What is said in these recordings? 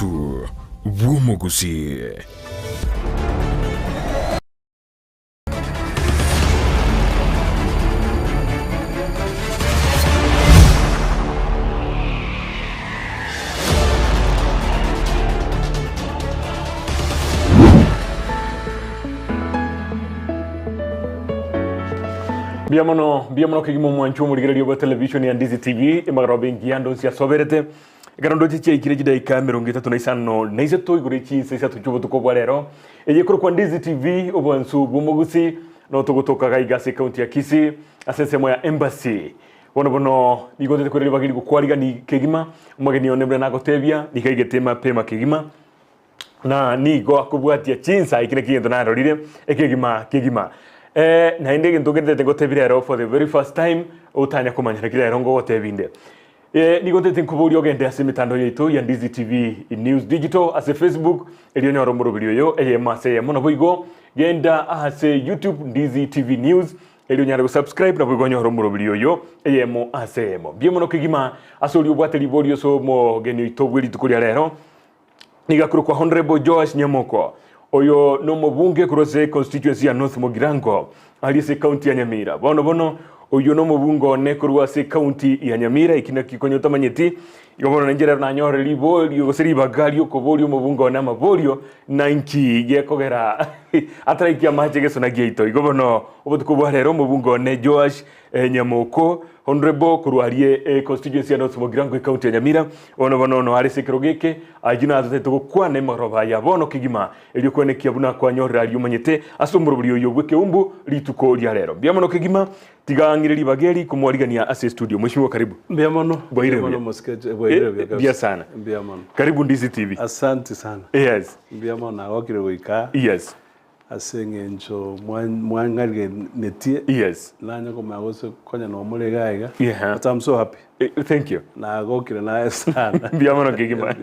Obwansu Gusii. Biamono kigimo mwanchu muri radio ba television ya Ndizi TV imagaro ngiando cia soberete garando chiche ikire jida ikamero ngita tunaisano naize to igurichi sesa tuchubo tukobwa rero eyekuru kwa Ndizi TV Obwansu Gusii no tugutoka gaigase county ya Kisii asesemo ya embassy bono nigote kurire bagiri gukwariga ni kegima umageni onembre nagotebia nikaigete pema kegima na nigo akubwatia chinsa ikine kiendo na rorire kegima na inde ngitugete ngotebire ro for the very first time utanya kumanya kire ro ngotebinde nigotete nkuburi ogende ase mitando yitu ya Ndizi TV News Digital ase Facebook elio nyoro murubirio yo mase mono boigo genda ase YouTube Ndizi TV News elio nyaro subscribe na boigo nyoro murubirio yo mo ase mo biemono kigima asoli obwateli borio so mo geni tobwiri tukuria rero nigakuru kwa Honorable Joash Nyamoko oyo no mubunge kurose constituency ya North Mogirango alise county ya Nyamira bono oyo no mubungo ne kurwase county ya Nyamira ikina kikonyota manyeti igobono njera na nyore libolio goseri bagalio kobolio mubungo na mabolio na inki gekogera atraikia mahege sona geito igobono obutuko rero mubungo ne Joash Nyamoko Honorable kurwarie constituency ya North Mogirango county ya Nyamira bono no alise kirogeke ajina atetugo kwa ne maroba ya bono kigima elio kwene kiabuna kwa nyore alio manyete asomurubulio yo Ekeumbu lituko lya rero biamono kigima tigangiriri bageri kumwarigania ase studio mheshimiwa karibu biamono moskeje bia sana biamono karibu Ndizi TV asante sana yes biamono wakire goika yes asengenjo mwangarige netie yes nanya komagose konya no mulegaiga yeah but I'm so happy thank you na gokire na sana biamono kigima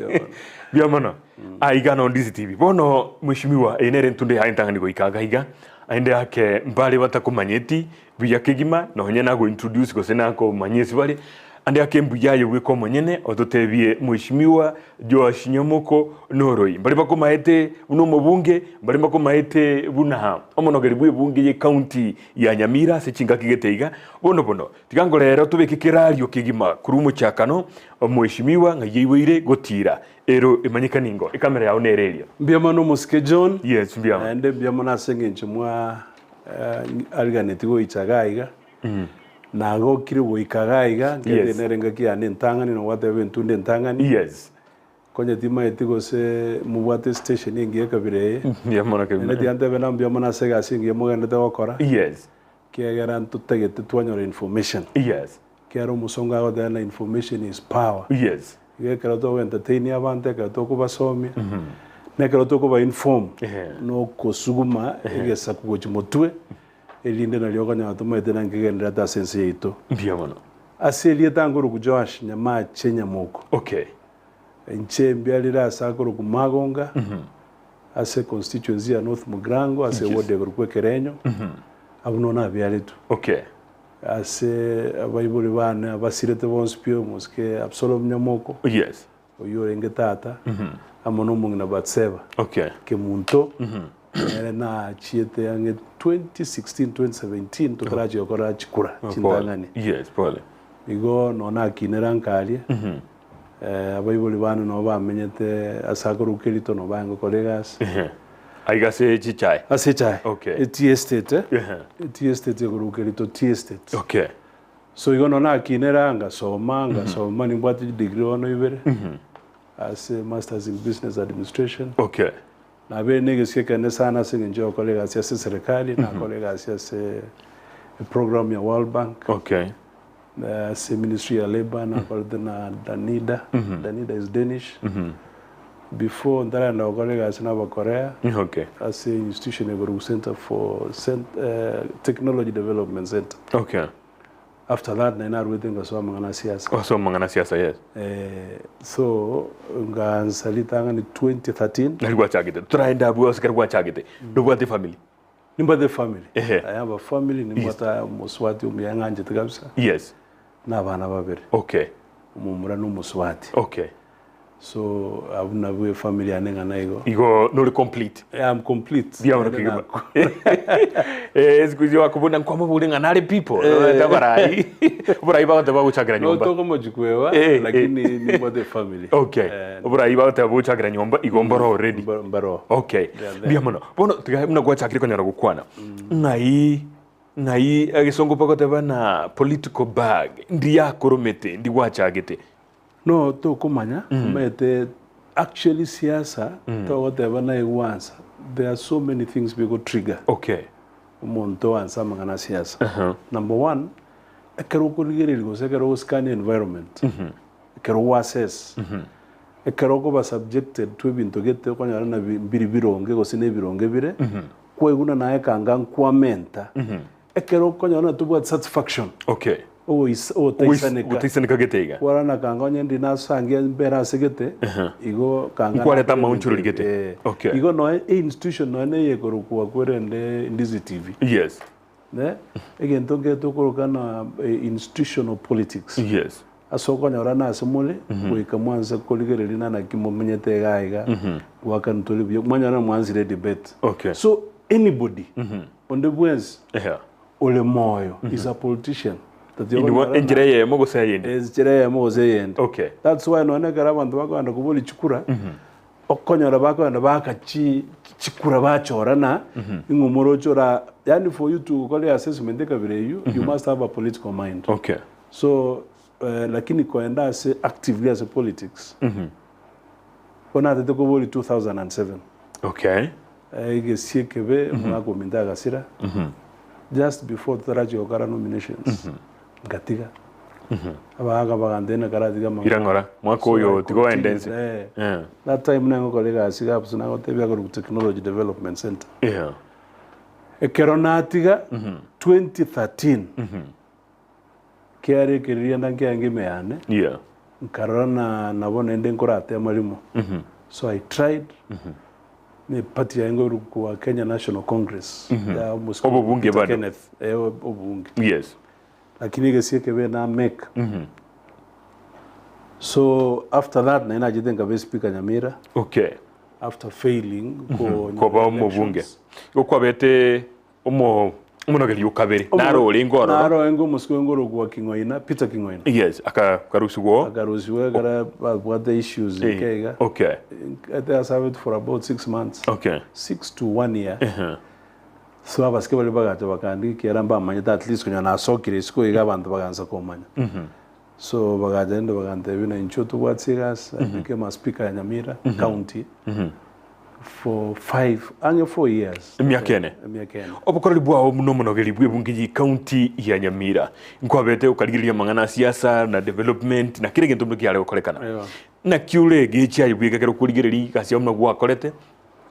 biamono aigano Ndizi TV bono mheshimiwa enere ntunde haintangani goika gaiga aende yake mbali batakumanyeti buya kigima no nyena go introduce go sena ko manyesi bali ande yake mbuya yewe ko monyene odotebie mheshimiwa Joash Nyamoko noroi mbali bakumaete uno mubunge mbali bakumaete bunaha omonogeri bwe bunge ye county ya Nyamira se chinga kigeteiga bono tigango rero tubeke kirario kigima kurumu chakano mheshimiwa ngayiweire gotira ero imanyikaningo ikamera yawe nereria biamono muske John yes biamono ande biamono asengenjo mwa alganetigo ichagaiga nago kiri goikagaiga ngende nerenga kiane ntangani no whatever ntunde ntangani yes konya tima etigo se mubwate station ingiye kabire biamono kebina ende ante bena biamono asega asingiye mugende gukora yes kiagera ntutagete twanyora information yes kiaro musonga go dana information is power yes yekera to entertain abantu ka to kubasomi nekero to kuba inform no kosuguma egesa kugochimotwe elinde na lyoga nya tumete na ngigenda ta sense yito biamono aseli tanguru ku Joash nyama Nyamoko okay enche mbialira sakuru ku Magonga ase constituency ya North Mogirango ase wode ku Kerenyo abunona byalitu okay ase abayibuli bana abasirete bonspio muske Absolom Nyamoko yes oyo engetata amono mungina batseba okay ke munto na chiete yange 2016 2017 tukaraji okora chikura chindangani yes pole igo nona kinera nkalie abayibuli bana no bamenyete asakuru kelito no bango kolegas aigase chichai asichai okay eti estate estate guru kelito estate okay so igo nona kinera soma ni bwati degree ono ibere as a masters in business administration okay na be negesiye kane sana singenjo kolega sia serikali na kolega sia program ya World Bank okay se ministry ya labor na kolega Danida Danida is Danish before ndara na kolega sia na Korea okay as a institution a group center for technology development center okay after that na narwete ngaso mangana siasa so mangana siasa yes so ngansalita ngani 2013 nalikuwa chagite turaenda abu oscar chagite ndo the family nimba the family I have a family nimbata muswati umyanganje kabisa yes na bana babiri okay umumura n'umuswati okay So abuna bwe family anenga naigo. Igo no complete. I'm complete. Bia ono kigima. Sikuzi wakubona nkwamo bulinga nale people. Tabarai. Burai ba te baguchagira nyumba. No toko mojikwewa lakini ni the family. Okay. Burai ba te baguchagira nyumba igomboro already. Mbaro. Okay. Bia mono. Bono tiga mna gwachakira konyara gukwana. Ngai agisongo pakote bana political bag ndi yakoromete ndi gwachagite. No to kumanya mete actually siasa to whatever na once there are so many things we go trigger. Okay. Monto ansa mangana siasa. Number 1 ekero kuligeri go sekero scan environment. Ekero assess. Ekero go ba subjected to bintu gete ko nyara na bironge go sine bironge bire. Ko eguna na ekanga nkwamenta. Ekero ko nyara to what satisfaction. Okay. Utaisanika getega. Warana kanga nyendi na sangia mbera segete. Igo kanga. Kwaleta maunchuru gete. Okay. Igo no institution no ne yekoro kwa kwende Ndizi TV. Yes. Ne? Again tonge tokoro kana institutional politics. Yes. Asoko nyora na asemole kuika mwanza koligere na kimomenyete gaiga. Waka ntolibyo mwanya na mwanzire debate. Okay. So anybody on the bwens ole moyo is a politician. Enjireye mogo sayende. Enjireye mogo sayende. Okay. That's why no ne karabantu bakanda kuboli chikura. Okonyora bakanda baka chikura bachora na ingumoro chora. Yani for you to call your assessment you must have a political mind. Okay. So lakini koenda as actively as a politics. Kona tete kuboli 2007. Okay. Ige siekebe mwako mindaga sira. Just before the Raji Okara nominations. Gatiga. Abaga bagandena karadiga mama. Irangora mwako yo tigo endense. That time nango kolega asiga apsuna go tebya go technology development center. Yeah. Ekeronatiga 2013. Kiare kiria ndange ange meane. Yeah. Karona nabona ende nkorate malimo. So I tried. Ni party yango kwa Kenya National Congress. Ya Obubunge bado. Kenneth Obubunge. Yes. Lakini gesieke be na make. So after that na inajitenga be speaker Nyamira. Okay. After failing ko ba Obubunge. Ukwa bete umunogeli ukabere. Naro lingoro. Naro ngo musiko ngoro kwa Kingoina, Peter Kingoina. Yes, akarusiwo. Akarusiwo gara what the issues kega. Okay. I served it for about 6 months. Okay. 6 to 1 year. So abaske bali bagate bakandi kiramba amanya at least kunya na sokire siko iga bantu baganza komanya. So bagagenda bagante bina inchoto watsigas became a speaker in Nyamira County. For 4 years. Miakene. Obukora libwa munomogeli bwebungiji county ya Nyamira. Nkwabete ukaligiria mangana siasa na development na kile kintu mukiyale ukolekana. Na kiule gicha yibwika kero kuligiriri kasi omna gwa kolete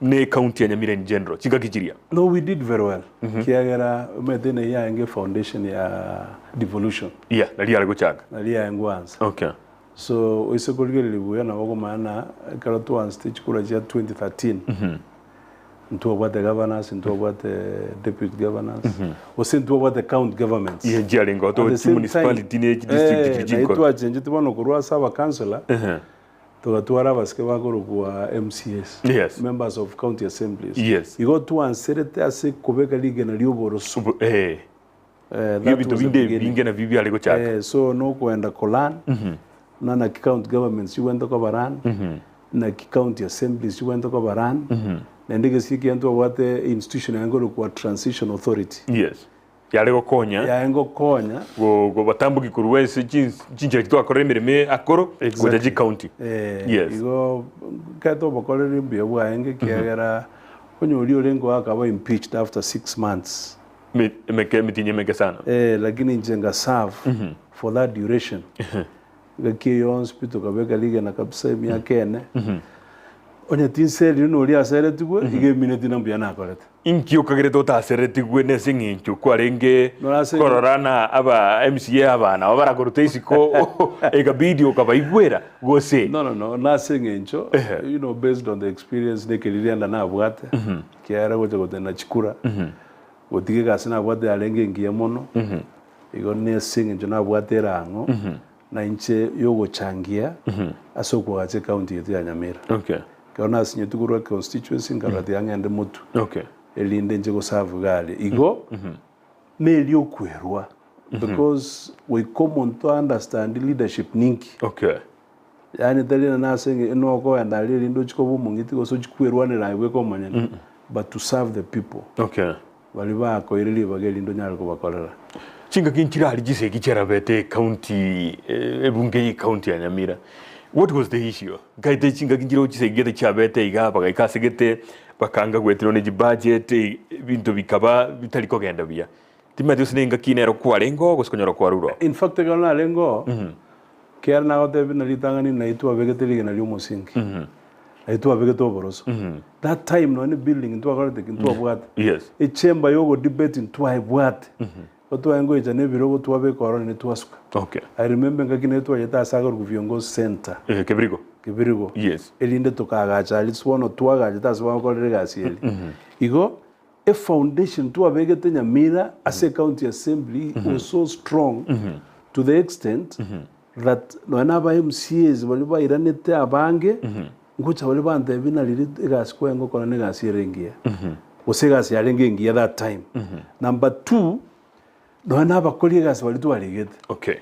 ne county ya Nyamira in general. Chigakijiria. No, we did very well. Kiagera umedene ya enge foundation ya devolution. Yeah, nali yale guchaka. Nali ya ngwanza. Okay. So ise kuligiriri buya na wako maana karatu one stage kula ya 2013. Into what the governors, into what the deputy governors, or into what the county governments. Yeah, jalingo to municipality district kijiko. Itu achenje tubano kurwa sawa councillor. Tugatwara baske bakoro kwa MCS. Yes. Members of county assemblies. Yes. You got to anserete ase kubeka lige na lioboro subu. Bibi binde binge na bibi aliko chaka. So no kuenda Kolan. Na na county governments you went to Baran. Na county assemblies you went to Baran. Na ndege siki ento wate institution yango kwa transition authority. Yes. Yale konya. Yango konya. Go batambuki kuruwense jinja kitwa koremere akoro gojaji county. Yes. Igo kato bakolere mbia bwange kiagera onyo lengo akaba impeached after 6 months. Mitinye meke sana. Lakini njenga serve for that duration. Gakiyo hospital kabeka liga na kabisa miakene. Onye tinseli no lia seretigwe ige minute nambu yana koleta. Inkyo kagere tota seretigwe nesingi inkyo kwarenge kororana aba MCA abana abara korotesiko ega video kabaigwera gose. No nothing encho based on the experience nekelianda na bwate kiara gote na chikura gotige gasina bwate alenge ngiye mono igo ne singi encho na bwate rango na inche yogo changia asoko gache county yetu ya Nyamira. Okay. Kaona asinye tukuru constituency ngarati angende mutu. Okay. Elinde nje go serve gali. Igo melio kwerwa because we common to understand leadership ninki. Okay. Yani talina nasenge enoko andali lindo chikobo mungiti go so chikwerwa ne laiwe ko manyana. But to serve the people. Okay. Bali ba ko irili bageli ndo nyalo ko bakolera. Chinga kinchira alijise kichera bete county ebunge county ya Nyamira. What was the issue? Gaite chinga kinchira uchise gete chabete iga baga ikasegete bakanga gwetiro ne budget bintu bikaba bitaliko genda bia. Timati usinenga kinero kwa lengo guskonyoro kwa ruro. In fact kana lengo kera na ote bina litangani na itu abegete ligena lyo musingi. Itu abegete oboroso. That time no any building into akorete into abwat. Yes. A chamber yogo debate into abwat. Oto yango ijane birogo tuwabe korone ne tuwasuka. Okay. I remember ngakine tuwa yeta asagor kuviongo center. Kebirigo. Yes. Elinde tukagacha litsuono tuwaga jeta aswa korere gasieli. Igo a foundation tuwa begete Nyamira as a county assembly was so strong to the extent that no aba MCAs baliba iranete abange ngocha baliba ndebina lili gasikwa ngo kona ne gasirengia. Osegasi yarengengia that time. Number 2 no abakoli gasi balitu baligete. Okay.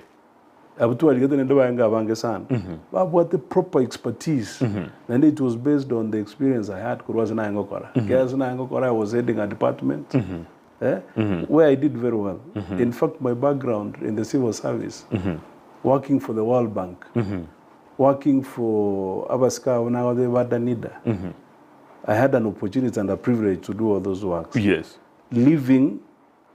Abutu baligete nende bayanga abange sana. What the proper expertise. And it was based on the experience I had kurwaza na ngokora. Kiasi na ngokora I was heading a department where I did very well. In fact my background in the civil service working for the World Bank. Working for Abaska when I was Wadanida. I had an opportunity and a privilege to do all those works. Yes. Living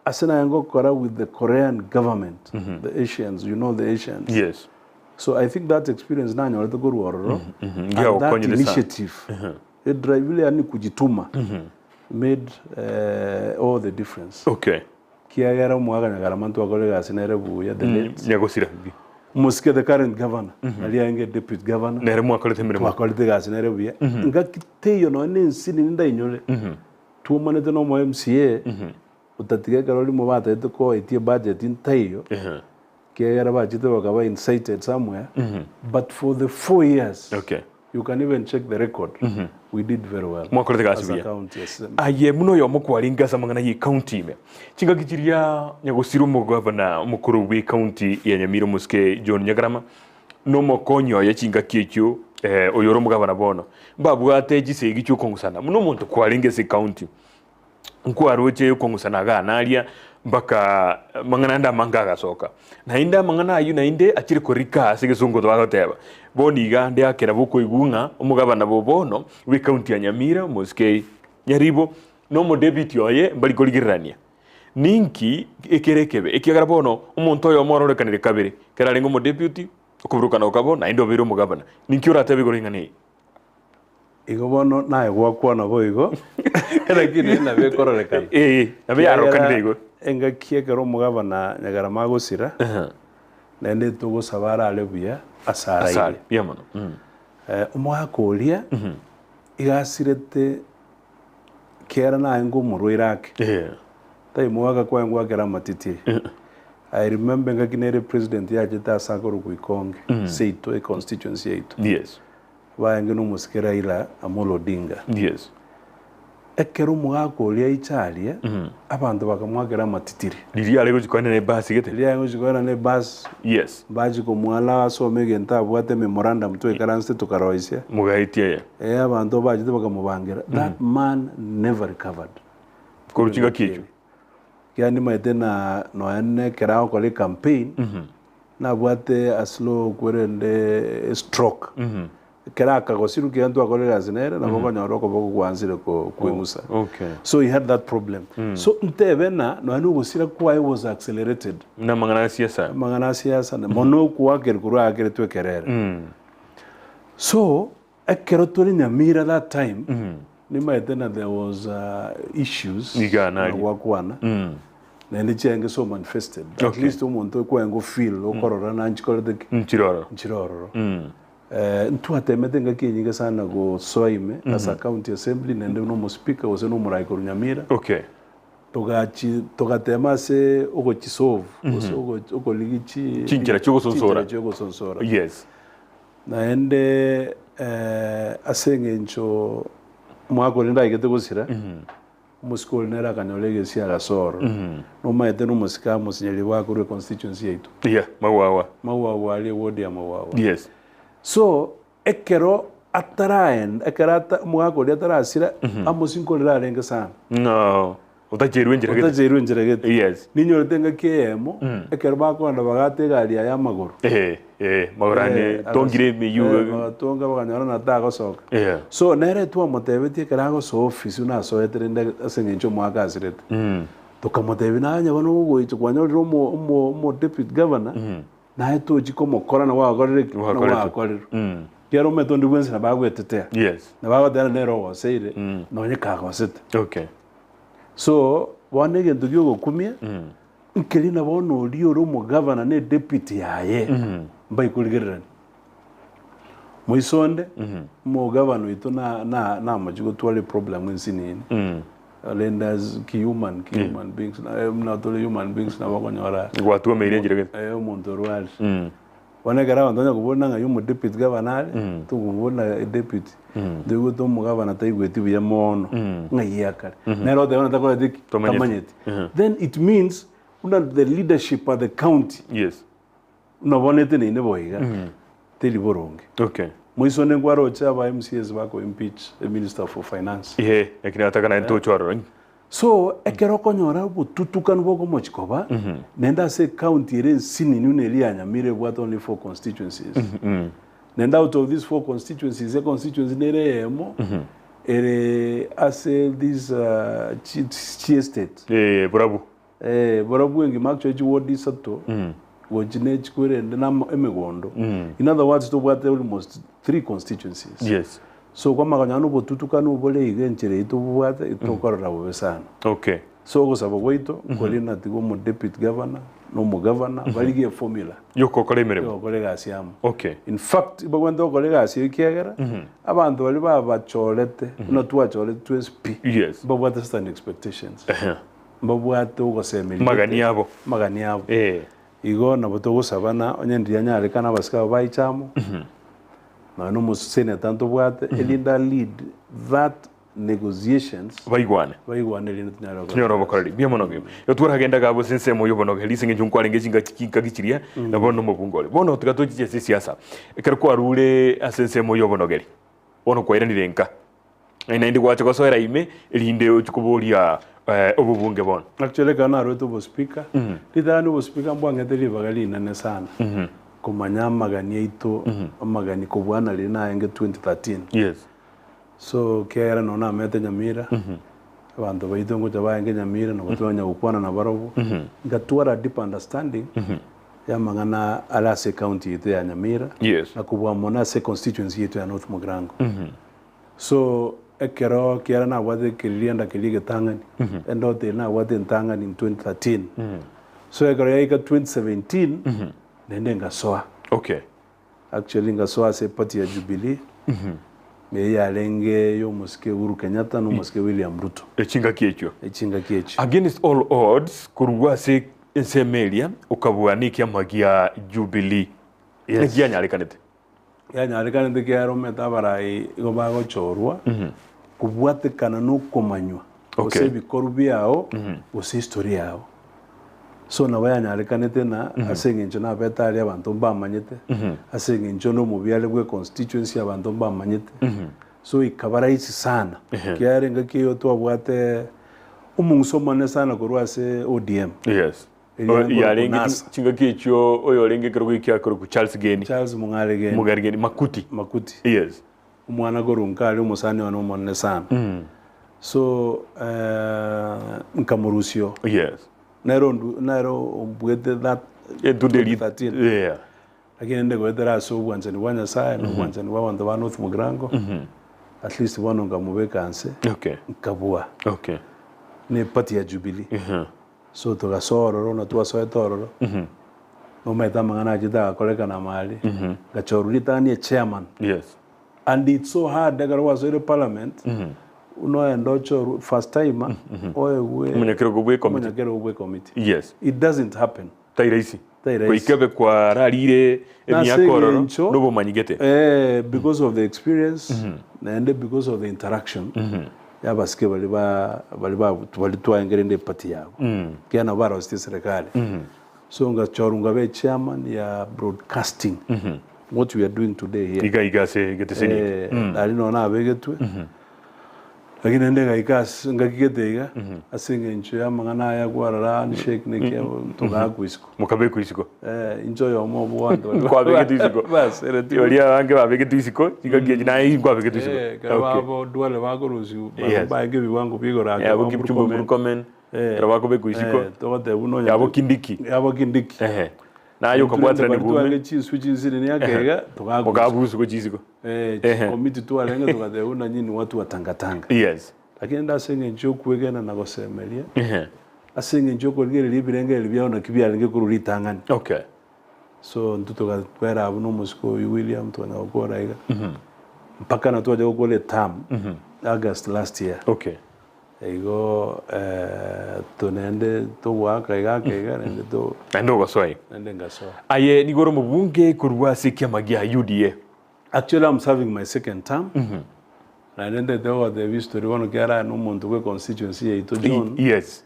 Asana Ngokora with the Korean government, the Asians, you know the Asians. Yes. So I think that experience nani waleta go ruoro. And that initiative, it drive really ani kujituma made all the difference. Okay. Kiagara mwaga nyagara mantu wakolega asinere buya the late. Nyagosira. Muske the current governor, aliyange deputy governor. Nere mwakolete mrema. Mwakolete asinere buya. Nga kiteyo no nsini ninda inyole. Tumanete no mo MCA. Utatige karoli mo bata eto ko etie budget in tayo. Kiagara budget wakaba incited somewhere. But for the 4 years. Okay. You can even check the record. We did very well. Mwakolete gasibia. Aye muno yo mukwalinga samangana yi county me. Chinga kichiria nyagosiru mo governor mukuru wi county ya Nyamira muske John Nyagarama no mokonyo ya chinga kicho oyoro mo governor bono. Babwate jise gicho kongusana. Muno muntu kwalinga se county. Nkwaroche yo kongusana ga nalia baka mangana nda mangaga soka. Na inda mangana ayu na inde achiri korika sige sungo twagoteba. Boni gande akera buko igunga umugabana bobono we county ya Nyamira muske nyaribo no mo deputy oye mbali koligirania ninki ekerekebe ekigara bono umuntu oyo morore kanire kabere kera lengo mo deputy okuburuka na okabona indo biro mugabana ninki uratabe goringane igo bono nae gwakwana boigo lakini na be kororekana abe yaro kanire igo enga kiegero mugabana nyagara magosira nende tugo sabara alebuya asara yamano umwakolia igasirete kera na ngo muroirake tai mwaga kwa ngo agera matiti I remember ngakinere president ya jeta sakoro kuikonge seito a constituency yetu. Yes. Waenge no musikera ila Amolo Odinga. Yes. Ekero mwakolia ichalia abantu bakamwagera matitiri. Lili alego jikwana ne bus gete. Lili alego jikwana ne bus. Yes. Baji ko mwala asome genta bwate memorandum to ekaranste tukaroisia. Mugaitia ya. Abantu baji bakamubangira. That man never recovered. Koruchinga kicho. Yani maitena no ene kerao kole campaign na bwate aslo kwerende stroke. Kera akagosiru kiantu akole gazinere na boko nyoroko boko kwanzire ko kwengusa. Okay. So he had that problem. So ntebena no anu gosira kwa was accelerated. Na mangana siasa. Mangana siasa na mono kwa kerkura akere to kerere. So ekero to Nyamira that time. Nimaitena there was issues na wakwana. Na ndichenge so manifested. At least umuntu kwa ngo feel okorora na nchikorode nchiroro. Ntu atemete ngakinyinga sana go soime as a county assembly nende no mo speaker was no murai ko Nyamira. Okay. Togatema se ogochisolve. Ogoligichi. Chinchira chogosonsora. Yes. Naende asengencho mwakolinda igete gusira. Muskol nera kanyolege sia gasoro. No maete no musika musinyeli wako re constituency yetu. Yeah, mawawa ali wodi ya mawawa. Yes. So ekero ekerata mwako dia tarasira amusinko lenga sana. No. Utajeru njiragete. Yes. Ninyo tenga kemo ekero bako anda bagate gali ya magoro. Magorane tongire miyu. Tonga baganyara na tago soka. Yeah. So nere tu amotebeti kerago so office una so etrende asengencho mwaka asirete. Tokamotebe na nya bano go itu kwanyoro mo deputy governor. Na eto jiko mokora na wagorere na wagorere. Kero metondi wense na bagwetetea. Yes. Na bagodana nero waseire no nyekaga wasete. Okay. So wanege ndugyo gokumia nkelina bono liyo ro mo governor ne deputy yaye mbai kuligerera moisonde mo governor ito na majugo twale problem nsinini lendas human beings na tole human beings na bakonyora watu wameirengire omuntu rwali wanegara wandonya kubona nga yumu deputy governor tukubona deputy ndego to mu governor taigweti bya mono ngayakare nero de wana takola dik tamanyeti then it means the leadership of the county yes no bonete ne boiga teli boronge okay moisone ngwaro cha ba MCS bako impeach the minister for finance ekina atakana into chwaro so ekero konyora bututukan boko mochikoba nenda se county ere sini nune ya Nyamira what only 4 constituencies nenda out of these 4 constituencies a constituency nere emo ere ase this chi estate borabu ngi makcho chi wodi sato wojine chikure ndena emegondo in other words to what almost 3 constituencies yes so kwa makanyano botutukano bole igenchere itubwate itokorora bobesana okay so go sabo goito kolina tigo mo deputy governor no mo governor balige formula yoko kolemere yo kolega asiam okay in fact bagwando kolega asikiagera abantu bali babacholete no tuachole 2sp yes babwate stand expectations babwate ugo semeli magani yabo igo na botogo sabana onyendia nyale kana basika baichamo na no musene tanto bwate elinda lead that negotiations baigwane elinda nyoro bokorali biemonoge yotura hagenda gabo sense mo yobonoge lisinge junkware ngecinga kikiria na bono mobungole bono tukatochi siasa ekero kwa rule asense mo yobonogeri bono kwa irani renka ina ndi kwacha kosoera ime elinde ochukuboria obubunge bono actually kana roto bo speaker lidano bo speaker mbwangete libagali nane sana kumanya magani ito magani kubwana lina enge 2013 yes so kera nona mete Nyamira abantu baito ngo tabaye Nyamira no batwanya ukwana na barobo ngatwara deep understanding ya mangana ala se county ito ya Nyamira yes na kubwa mona se constituency ito ya North Mogirango so ekero kera na wade kilienda kilige tangani endote na wade tangani in 2013 so ekero ya 2017 nende ngasoa okay actually ngasoa se party ya Jubilee me ya lenge yo muske Uhuru Kenyatta no muske William Ruto echinga kiecho against all odds kurugwa se ensemelia ukabwanikia magia Jubilee yes ya nyalekanete kiaro metabarai gobago chorwa kubwate kana no komanywa ose bikorubi yao ose history yao so na baya nyalekanete na asengencho na betali abantu bamanyete asengencho no mubyale gwe constituency abantu bamanyete so ikabara isi sana kiarenga kiyo twabwate umungsomane sana kurwase ODM yes yarenga chinga kicho oyo renge kero kya kero ku Charles Mungaregeni Makuti yes umwana gorunkali umusani wano sana so nkamurusio yes Nairo mbwete that edudeli yeah again ndego edera so bwanzani wanya sai no bwanzani wabantu ba North Mogirango at least wano ngamubekanse nkabua ne party ya Jubilee so tugasoro na tuasoe tororo no meta mangana jida koleka na mali gachorulita ni chairman yes and it's so hard daga wazo ile parliament unoenda cho first time oewe munyakero gubwe committee munyakero gubwe committee. Yes, It doesn't happen. tairaisi kuikabe kwa rarire emiakororo nobo manyigete because of the experience and because of the interaction yabasike bali twaengerende pati yabo kiana bara hosti serikali so ngachorunga be chairman ya broadcasting what we are doing today here igase geteseni ali nona abegetwe lakini ndega ikas ngakigete asinge ncho ya mangana ya gwarara ni shake ne ke toga kuisiko mukabe kuisiko incho yo mo bwando kwa begetu isiko bas ereti olia wange ba begetu isiko igagie na hii kwa begetu isiko babo duale bagoruzi bange biwango bigora ya bukipchumbo burukomen era bako be kuisiko tote uno ya bokindiki na yo kabwatra ni bume tuange chi switch nzire ni yakega tukabusu ko chisiko committee tualenga tukade una nyini watu watangatanga yes lakini ndasenge njo kuwegena na gosemelia asenge njo ko ngere libirenge libyona kibya lenge kururitangani okay so ntutoka kwera abuno musiko William twana okora iga mpaka na tuaje gukole term August last year okay ego tonende to waka kega nende to ndo gaswai nende ngaso aye nigoro mubunge kurwa sikia magia UDA. Actually I'm serving my second term na nende the history wono kiara no muntu kwe constituency ya ito John yes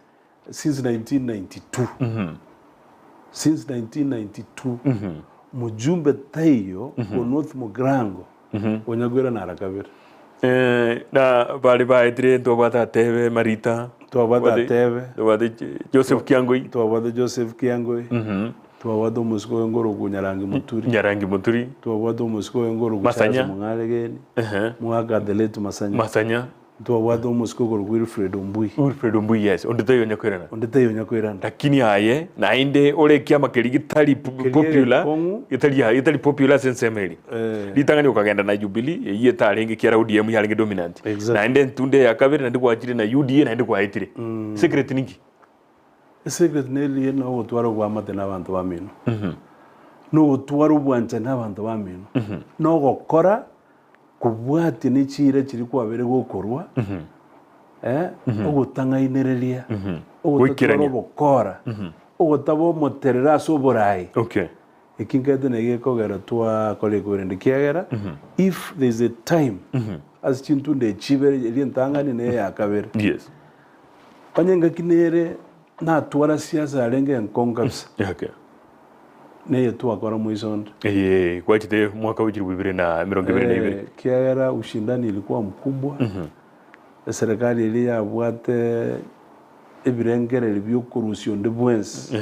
since 1992 since 1992 mujumbe tayo ko North Mogirango onyagwera na rakabira na bali baitire to bata teve marita to bata teve to bata Joseph Kiangoi to bata musiko ngoro kunyarangi muturi to bata musiko ngoro Masanya mungaregeni muaga delete masanya to bata musiko ngoro Wilfred Ombui yes ondete yonyakwirana lakini aye na inde ole kia makeri gitali popular itali popular sense meli litangani ukagenda na Jubilee iye tarengi kia ODM yarengi dominant na inde ntunde yakabere na ndikwachire na UDA na ndikwaitire secret ningi secret neli na otwaro kwa mate na abantu bamino no otwaro bwanje na abantu bamino no gokora kubwati ni chire chiri kwabere gokorwa ogutangainereria ogutwaro bokora ogutabo moterera soborai okay ikingete nege kogera twa kolego rende kiagera if there is a time as chintunde chibere lientangani ne yakabere yes panyenga kinere na twara siasa arenge nkongabs okay ne yetu akora muisonde kwa chite mwaka wa 2022 kiagera ushindani ilikuwa mkubwa serikali ilia bwate ebirengere libyokurusio ndebwens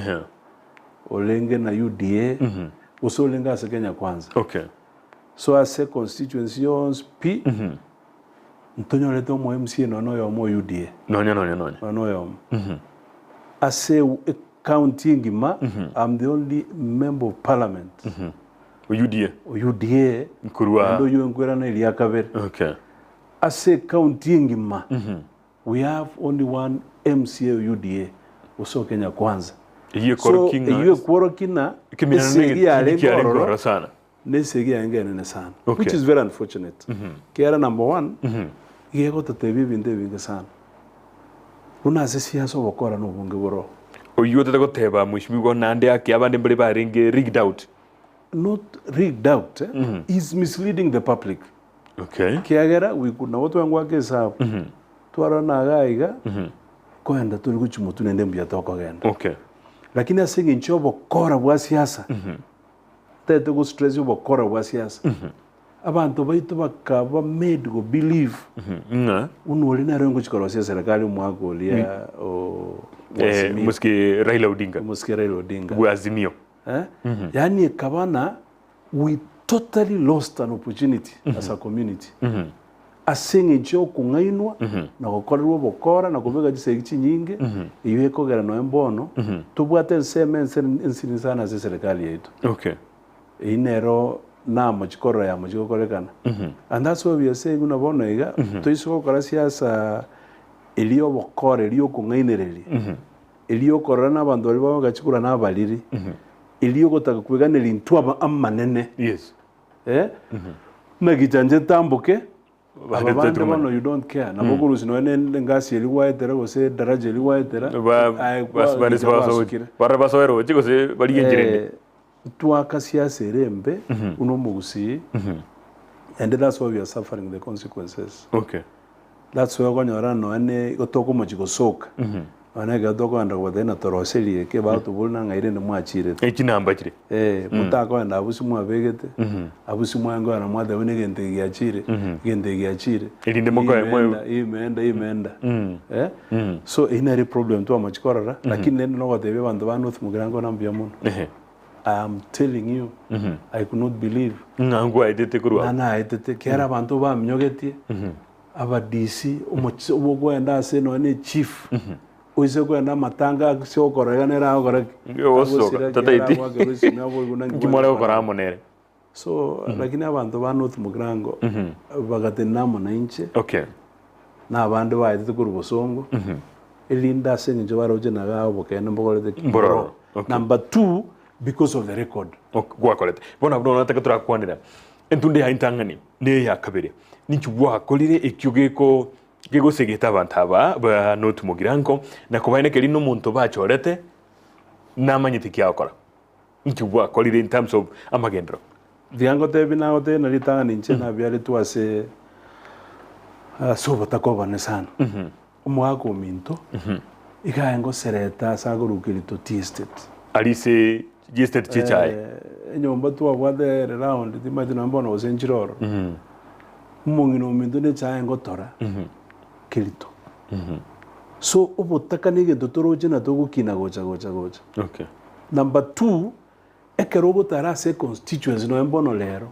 olenge na UDA usolenga ase Kenya kwanza okay so ase constituencies p ntonyolete mo MCA no yo mo UDA no yo ase county ngima I'm the only member of parliament UDA nkurwa ndo yo ngwera na ilia kabere okay ase county ngima we have only one MCA UDA uso Kenya kwanza iye korokina kimina ngoro sana nesegia ngene sana which is very unfortunate kiara number 1 yego tatebi binde sana una siasa bokora no bunge boro oyo tetego teba mushimigo nande yake abande mbere barenge rigged out not rigged out is misleading the public okay kiagera we could na watu wangu wake sawa twara na gaiga kwenda tuli kuchumutu nende mbya toko genda okay lakini asinge nchobo kora bwa siasa tete go stress yo bokora bwa siasa abantu baitu bakaba made go believe unoli na rengo chikoro sia serikali mwako lia muski Raila Odinga bwa Azimio yani kabana we totally lost an opportunity as a community asinge ncho kungainwa na gokorwa bokora na kubega gisegi nyinge iyo ekogera no embono tubwate semense insini sana za serikali yetu okay inero na machikoro ya machikokorekana and that's why we are saying una bono iga toisoko kora siasa elio bokora elio kungainereri elio korana abandu bali bagachikura na baliri elio gotaka kweganira intwa amanene yes na gijanje tambuke ababande bano you don't care nabwo rusino ene ngasi eli waitera gose daraja eli waitera bas bara basowero chigose baligenjirende twaka siasa erembe uno Gusii and that's why we are suffering the consequences. Okay. That's why konyora no ane gotoko mochiko soka ane gatoko anda wadena toroseli ke ba to bulna ngaire ne mwachire ekinamba kire mutako anda abusi mwabegete abusi mwango ana mwade wene gente giachire gente giachire elinde moko imenda so inari problem to amachikorara lakini nene no gatebe bantu ba North Mogirango nambia muno I am telling you I could not believe nangu aidete kurwa na aidete kera bantu ba mnyogetie aba DC umo enda ase no ne chief uise kwenda matanga sio korega nera korega yoso tataiti kimore okora monere so lakini abantu ba North Mogirango bagatenamo na inche okay na abandi baite kurubosongo elinda ase nje baroje na gabo bokene mbogolete number 2 because of the record gwakorete bona bwo nataka turakwanira entunde haintangani ne yakabere nichubwa kolire ekyugeko gegosegeta bantaba ba North Mogirango na kubaine keri no muntu bachorete namanyite kyakora nichubwa kolire in terms of amagendro diango tebi na ote na litangani nche na byale tuase so batakobane sana umwako minto ikaengo sereta sagurukirito t-state alise gested chichai nyomba tu abwade round timati nambono osenchiroro mungino minto ne chaengo tora kilito so ubutaka nige dotoroje na togo kina gocha okay number 2 ekerobo tara se constituency no embono lero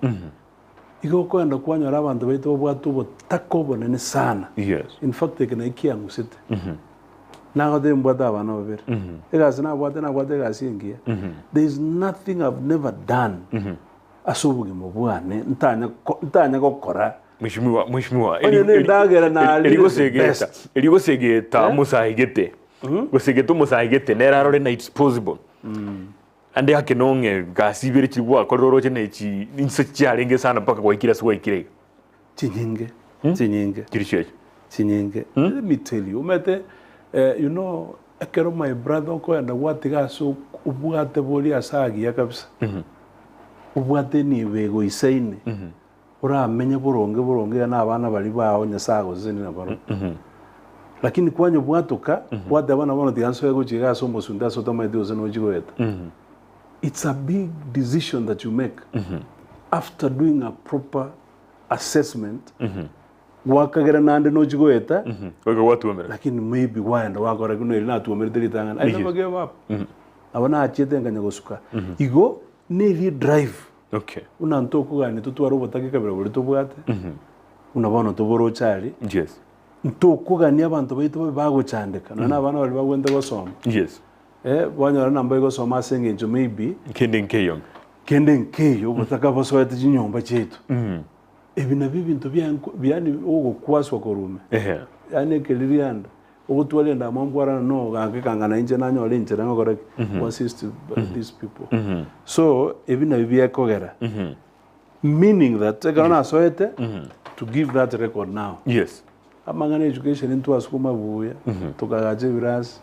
iko kwenda kwanyora abantu baito bwatu butako bonene sana yes in fact ekena ikiangusite na gode mbwata abana babere egasi na bwate gasi ngia there is nothing I've never done asubuge mubwane ntanya gukora mwishimiwa erigosegeta musahigete gosegeta musahigete nerarore na it's possible ande hakenonge gasi bere chibwa kororoje nechi insechiarenge sana paka kwaikira swa ikire chinyinge kirishe let me tell you umete you know akero my brother ko anda watiga so ubwate boli asagi yakabisa ubwate ni wego isaine uramenye buronge na abana bali baho nyasago zini na baro lakini kwanyo bwatoka bwate abana bono tiganso yego chiga so musunda so toma dio zeno jigoeta it's a big decision that you make after doing a proper assessment wakagera nande no jigoeta watu wamera lakini maybe waenda wakora kuno ina tuomere delitanga I never gave up abana achete nganya gosuka igo ne drive okay una ntoko gani tutwaro botake kabira buri tubwate unabona tuboro chali yes ntoko gani abantu baito bagochandeka na abana bali bagwenda gosoma yes banyora namba gosoma sengenjo maybe kende nkeyo botaka bosoete jinyomba chetu ebina bibintu byani ogo kwaswa korume yani kelirianda ogutwalenda mambwara no gange kangana inje nanyo linje nango correct assist these people so ebina bibyakogera meaning that egana soete to give that record now yes amangana education into asukuma buya tukagaje viras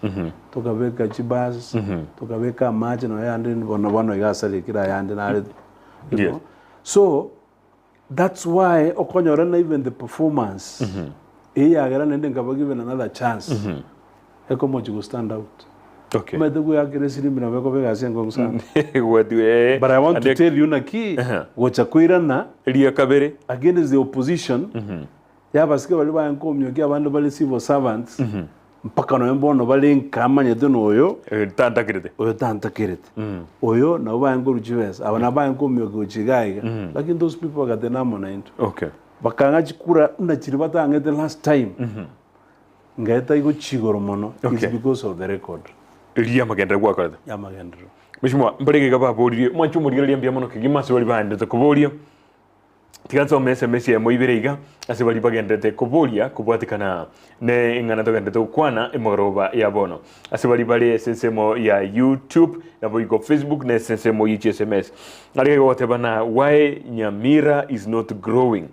tukabeka chibas tukabeka maji no yande bono igasale kira yande na yes so that's why okonyora even the performance agera nende ngaba given another chance eko mochi go stand out okay mede go yakire sirimbi na beko bega sengo ngusana but I want to tell you na ki gocha kuirana liya kabere against the opposition yabasike bali bayankomyo ki abantu bali civil servants mpaka no mbono bali nkamanye dono oyo tantakirete oyo na bayango rujiwesa abana bayankomyo go chigaiga lakini those people got the name na into okay bakanga chikura ndachiri batanga the last time ngaeta igo chigoro mono is because of the record liya magenda gwakorete ya magenda mishimwa mbarege gaba bolirie mwanchu murigalia mbia mono kigimasi bali bahandete kubolia tiganso SMS ya moiberiga ase bali bagendete kubolia kubwatikana ne ingana togendete kwana emoroba ya bono ase bali sensemo ya YouTube na boigo Facebook na sensemo ya SMS ali go tebana why Nyamira is not growing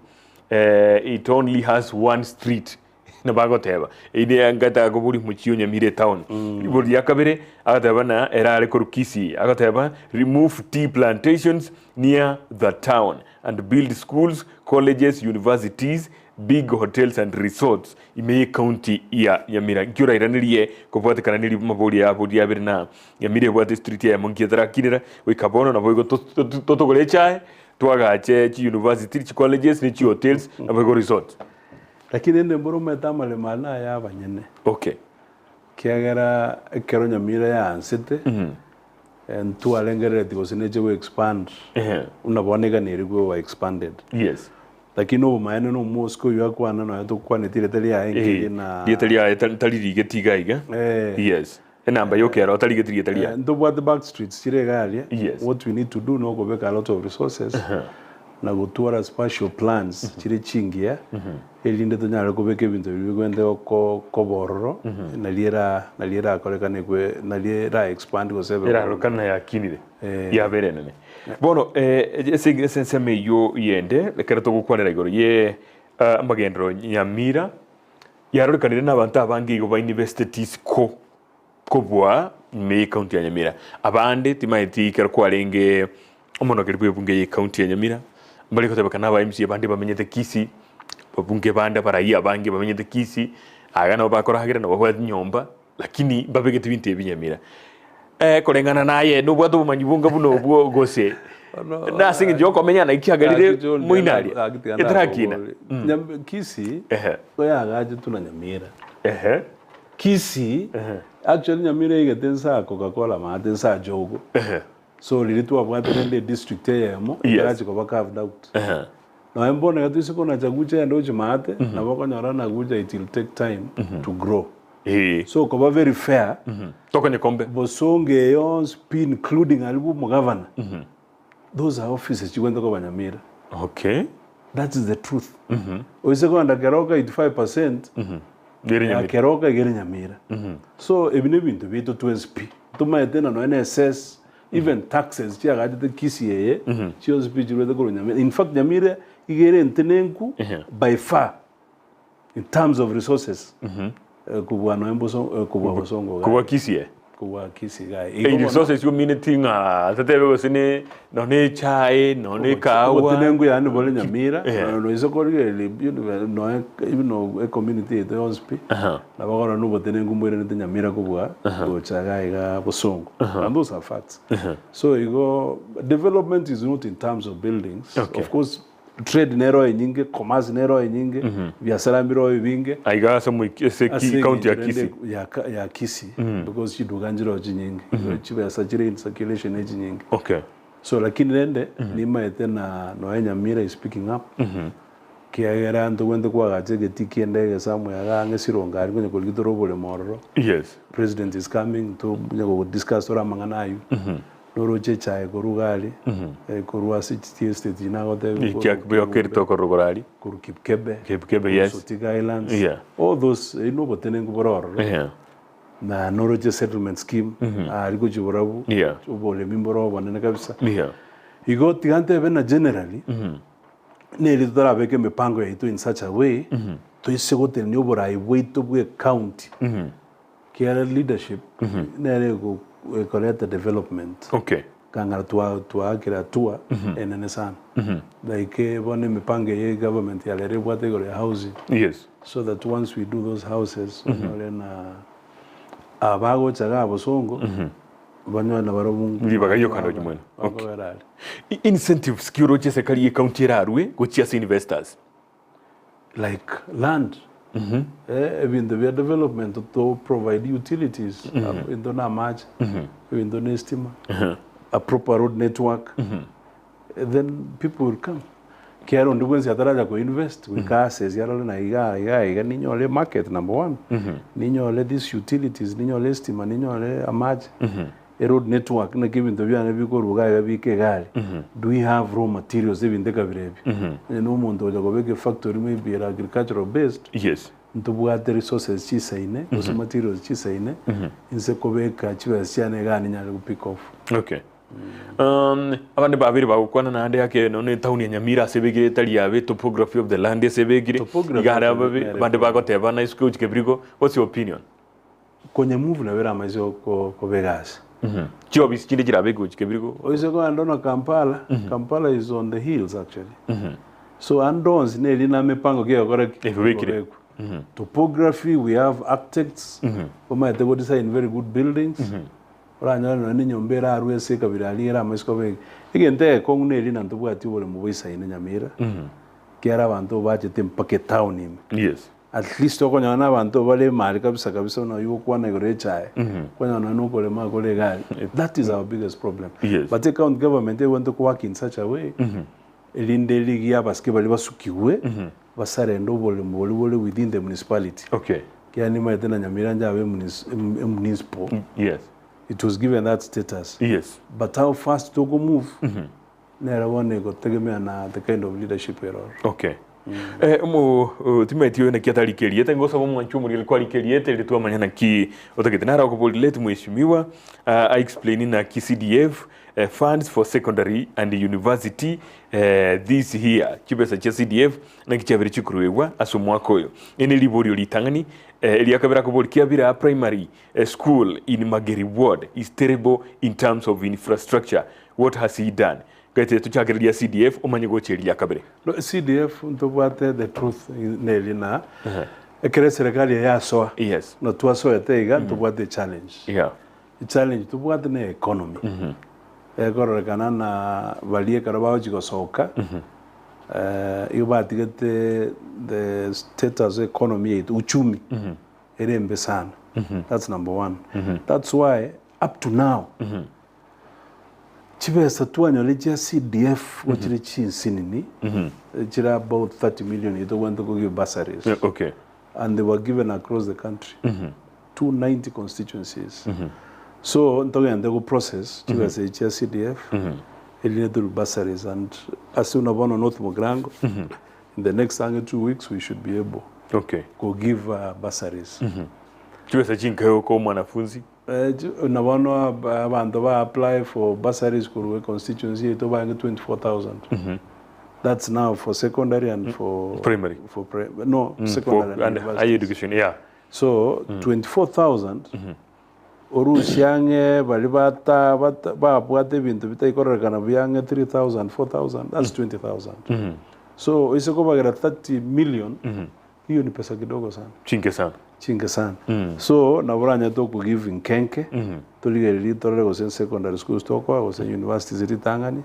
it only has one street na bagoteba ide angata go buri muchiyo Nyamira town buri yakabere agateba na erare ko Kisii agateba remove tea plantations near the town and build schools, colleges, universities, big hotels and resorts ime county ya Nyamira ngiura iranirie kubwate kana niri maburi ya buri ya berna Nyamira bwate street ya mongiethara kinira we kabono na boigo totogole chai twagache chi university chi colleges ni chi hotels na boigo resorts lakini ende mboro metamale mana ya banyene okay kiagera kero Nyamira ya ansete and tu alengere tikosine we expand unaboneka nirigwe wa expanded yes lakini no maana no Moscow yakwana no yatukwane tire tali ya engine na tali ya tali rigetiga iga yes enamba yokero tali getiri tali ya ndo what the back streets tire gali yes. What we need to do no go back a lot of resources na go towards spatial plans tire chingia elinde to nyara go back ebintu bigwende ko bororo na liera kolekane kwe na liera expand go sebe era rokana ya kinire ya berenene bono ese meyo yende lekera to gukwanira igoro ye amagendro Nyamira yarorekanire n'abantu abangi go ba universities ko bwa me county ya Nyamira abande timaiti kero kwarenge omono kerwe bunge ye county ya Nyamira mbali koteba na ba MC abande bamenyete Kisii babunge banda baraia abangi bamenyete Kisii agana bakora hagira no bahwa nyomba lakini babegete binte binyamira kolengana naye no bwatu manyibunga buno bwo gose na singi joko menya na ikiagalire muinari etrakina Kisii oya gaje tuna Nyamira Kisii actually Nyamira igetensa Coca-Cola ma atensa jogo so lilitu abwate nende district yemo gaje ko bakaved out na mbona gatu siko na chagucha ndo chimate na bakonyora na guja it will take time to grow so ko very fair tokonye kombe bosonge yo spin including alibu governor those are offices chikwenda ko Nyamira okay that is the truth oiseko anda keroka 85% keroka gere Nyamira so ebine bintu bito 2SP tumaetena no NSS even taxes chia gade Kisii yeye chio speech rwede ko Nyamira in fact Nyamira igere ntenenku by far in terms of resources kubwa no emboso kubwa bosongo kubwa Kisii kubwa Kisii gai resources you mean tinga tatebe gosine no ne chai no ne kawa tenengu ya ni bole Nyamira no isoko ile no even no community to hospital na bagora no botenengu mwere ne Nyamira kubwa go chagai ga bosongo and those are facts so you go development is not in terms of buildings of course trade nero nyingi commerce nero nyingi biashara miro bingi aiga samu county ya Kisii ya Kisii because chiduganjiro nyingi chibe sajire in circulation nyingi okay so lakini nende nima etena no Nyamira is picking up kiagera ndo wende kwa gaje getiki ndege samu ya gange sironga ari kwenye kolgitoro bole mororo yes president is coming to nyago discuss ora mangana ayu noroche chai korugali korua city state inagote ikakbe kerto korugorali kurukipkebe yes Sotika Islands all those inobotenengu bororo na noroche settlement scheme ariko chiborabu ubole mimboro bonene kabisa igo tigante bena generally neli tora beke mipango yetu in such a way to isegote ni obora iweito bwe county care leadership nere go collect development okay kangara kira tua enene sana like bone mipange ye government ya lere bwate go housing yes so that once we do those houses na abago chaga bosongo banyo na barobungu libaga yo kando jumwana okay incentives kiro che sekali ye county rarwe go chia investors like land even the development to provide utilities in the Namaj in the Nestima a proper road network then people will come kiaro ndugwenzi ataraja ko invest we cases yaro na iga ninyole market number 1 ninyole these utilities ninyole stima ninyole amaj a road network na given the byana biko rugaga bike gari do we have raw materials even the gabirebi no muntu oja go bege factory maybe agricultural based yes ntubwate resources chisaine those materials chisaine inse kobeka chiba cyane gani nyale ku pick off okay abande babiri bagukwana na ande yake no ne town ya Nyamira sebegire tali yabe topography of the land sebegire igara bande bagoteba na school kebrigo. What's your opinion? Kwenye move na wera amazo ko Vegas. Job is chinde jirabe go kebrigo. Oise go andona Kampala. Kampala is on the hills actually. So andons ne lina mepango ke okore topography, we have architects they go design very good buildings. Oranya no ni nyombera arwese kabira alira amasko be igente ko ne lina ntubwati bole mu boisa ine Nyamira. Kera abantu baje tempake town im. Yes. At least okonyana abantu bale mali kabisa na yuko kwana igore chae. Konyana no kole ma kole gali. That is our biggest problem. Yes. But the county government they want to work in such a way. Elinde ligi ya baske bali basukiwe. Basarendo bole within the municipality. Okay. Kiani ma tena Nyamira njawe municipal. Yes. It was given that status. Yes. But how fast to go move? Nera one go tegemea na the kind of leadership error. Okay. Timetio na kiatari kelieta ngosa bomu anchumu ilikuwa likelieta ilitua manyana ki otaketenara ko polilet mheshimiwa explaining na CDF funds for secondary and university this here kibesa cha CDF na kichabiri chikuruewa asomwako yo ene liborio litangani eliakabira ko bolikia primary school in Mageri ward is terrible in terms of infrastructure. What has he done? Kete tuchageria CDF omanyigo cheria kabere. No, CDF ntobwate the truth nelina. Ekere serikali ya soa. Yes. No tuaso etega ntobwate challenge. Yeah. The challenge tobwate ne economy. Egoro kana na valie karabao chiko soka. Yobati gete the status economy uchumi. Erembe sana. That's number one. That's why up to now Chibesa tuanyolejia CDF wachire chinsinini. Chira about 30 million you want to go give bursaries. Okay. And they were given across the country. 290 constituencies. So ntoge andego process chibesa ichia CDF. Elinetul bursaries and as soon as one North Mogirango in the next 2 weeks we should be able go give bursaries. Chibesa chinkayo ko mwanafunzi na wano abantu ba apply for bursaries for constituency to buy 24,000. That's now for secondary and for primary. Secondary and higher education. Yeah. So 24,000. Orushange balibata ba bwate bintu bitaikorrekana byange 3,000 4,000. That's 20,000. So isiko bagera 30 million. Hiyo ni pesa kidogo sana. Chinke sana. So naburanya to ku give in Kenke to ligeri torre go secondary schools to ko go universities ritangani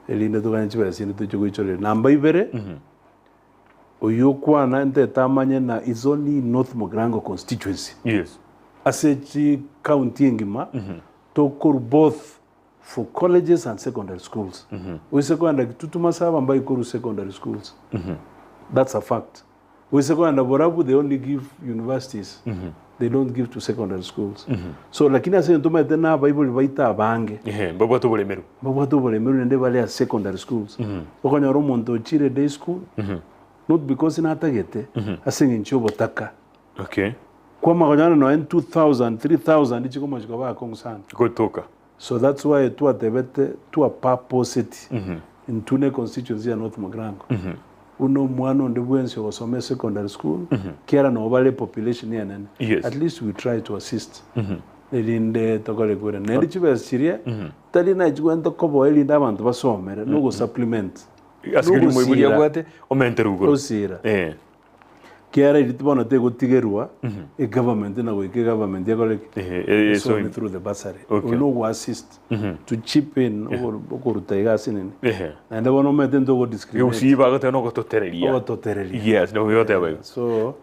elinde to ganchi basi ni to chuguichole namba ibere oyokwa na nte tamanye na is only North Mogirango constituency. Yes. Asechi county ngima to kur both for colleges and secondary schools. We secondary tutuma saba mbai kuru secondary schools. That's a fact. We secondary borabu they only give universities. They don't give to secondary schools. So lakini ase ntuma tena bible baita bange. Babo to bolemeru. Babo to bolemeru nende bale secondary schools. Okonya romonto chire day school. Not because ina tagete ase nchobo taka. Okay. Kwa magonyana no 2,000 3,000 ichiko machiko ba kongsan. Gotoka. So that's why to atebete to a purpose in Tune constituency ya North Mogirango. Uno mwano ndebwense wasome secondary school kiara no vale population ya nene. Yes. At least we try to assist. Elinde tokole kure nende chibasiria tali na chigwento kobo elinda abantu basomere no go supplement. Asikiri mwibuli yabwate omenterugo. Osira. Kiara ilitibona te gotigerwa government na go government yakole so through the bursary. No go assist to chip in or rutaiga sinene. And one moment go discriminate. Gusii bagote no go toterelia. Yes, no we whatever. So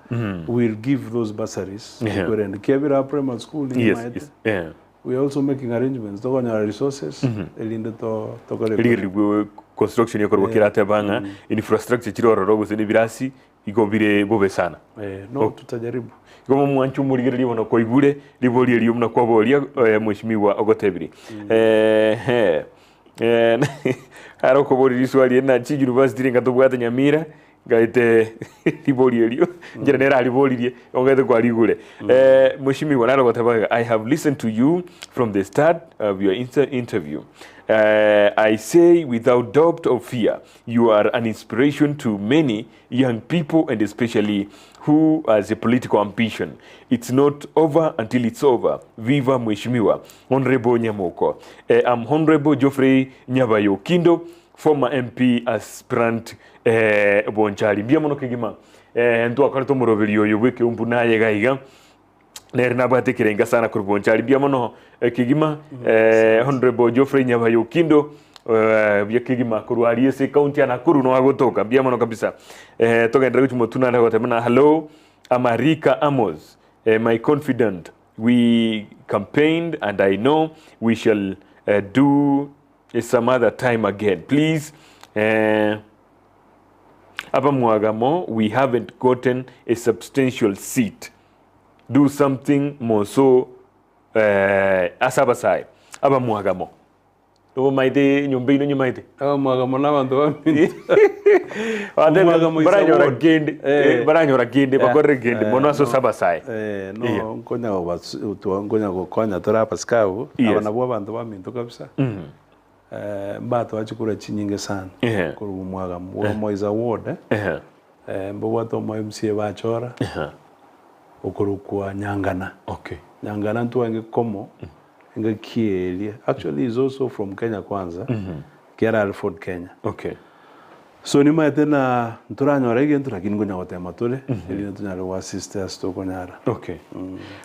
we'll give those bursaries. And Kebira Primary School in Yes. Yeah. We are also making arrangements. To our resources. Elinde to construction yako kirate banga infrastructure chiro rogo zini birasi igobire bobe sana. No tutajaribu. Kama mwanchu muligire libono ko igure liboli eliyo mna kwa bolia mheshimiwa ogotebiri. Haro ko boli swali na chi university nga tobwata Nyamira gaite libolierio njira nera libolirie ongete kwa ligule mheshimiwa nalo gotabaga I have listened to you from the start of your interview. I say without doubt or fear, you are an inspiration to many young people and especially who has a political ambition. It's not over until it's over. Viva Mheshimiwa. Honorable Nyamoko. I'm Honorable Geoffrey Nyabayo Kindo, former MP aspirant Bonchari. Bia mono kigima. Ntu akarto moroberio yo Ekeumbu na yega iga. Nere nabate kirenga sana kuri Bonchari. Bia mono kigima Honorable Geoffrey Nyabayo Kindo. Bia kigima kuru Ariese County ya Nakuru no agotoka. Bia mono kabisa. Toka ndra guchi motuna na gotemana. Hello, I'm Arika Amos. My confident. We campaigned and I know we shall do some other time again. Please, Aba Mwagamo, we haven't gotten a substantial seat. Do something more so Asabasai. Aba Mwagamo. Obo maite nyombe ino nyumaite. Aba Mwagamo n'abantu bamintu. Baranyora gende bagore gende mono aso Sabasai. No ngonya gokonya tora pasikabu abana bo abantu bamintu kabisa. Mbato wachikura chinyinge sana kuri Mwagamo wa Moiza Ward mbo watu mo MCA bachora okuru kwa Nyangana. Okay. Nyangana ntu wange komo nga Kielia. Actually is also from Kenya kwanza. Kiara Alford Kenya. Okay. So ni maite na nturanyora igen turakini ngonya gotema tole ili ntunyara wa sisters to konyara. Okay.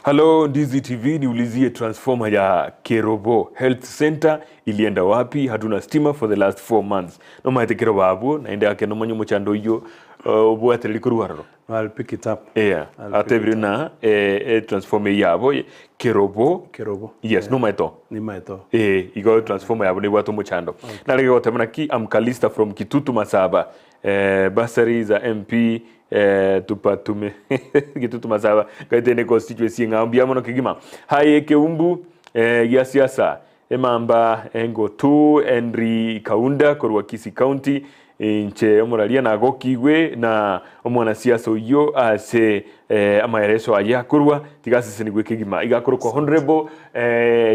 Hello Ndizi TV, niulizie transformer ya Kerobo Health Center ilienda wapi? Hatuna stima for the last 4 months. No maite Kerobo abu naende yake no manyo mochando iyo obo ateli kuruwarro. I'll pick it up. Yeah. Atebiri na transformer yabo Kerobo. Yes, no maito. Ni maito. Igo transformer yabo ni watu mochando. Nalege gotemana ki Amkalista from Kitutu Masaba. Basari za MP tupatume Kitutu Masaba kaitene constituency ngambia mono kigima. Hai Ekeumbu ya Siasa. Emamba engo tu Henry Kaunda korwa Kisii County nche omuralia na gokigwe na omwana siasa uyo ase amaereso aya kurwa tigasi senigwe kigima igakuru ko Honorable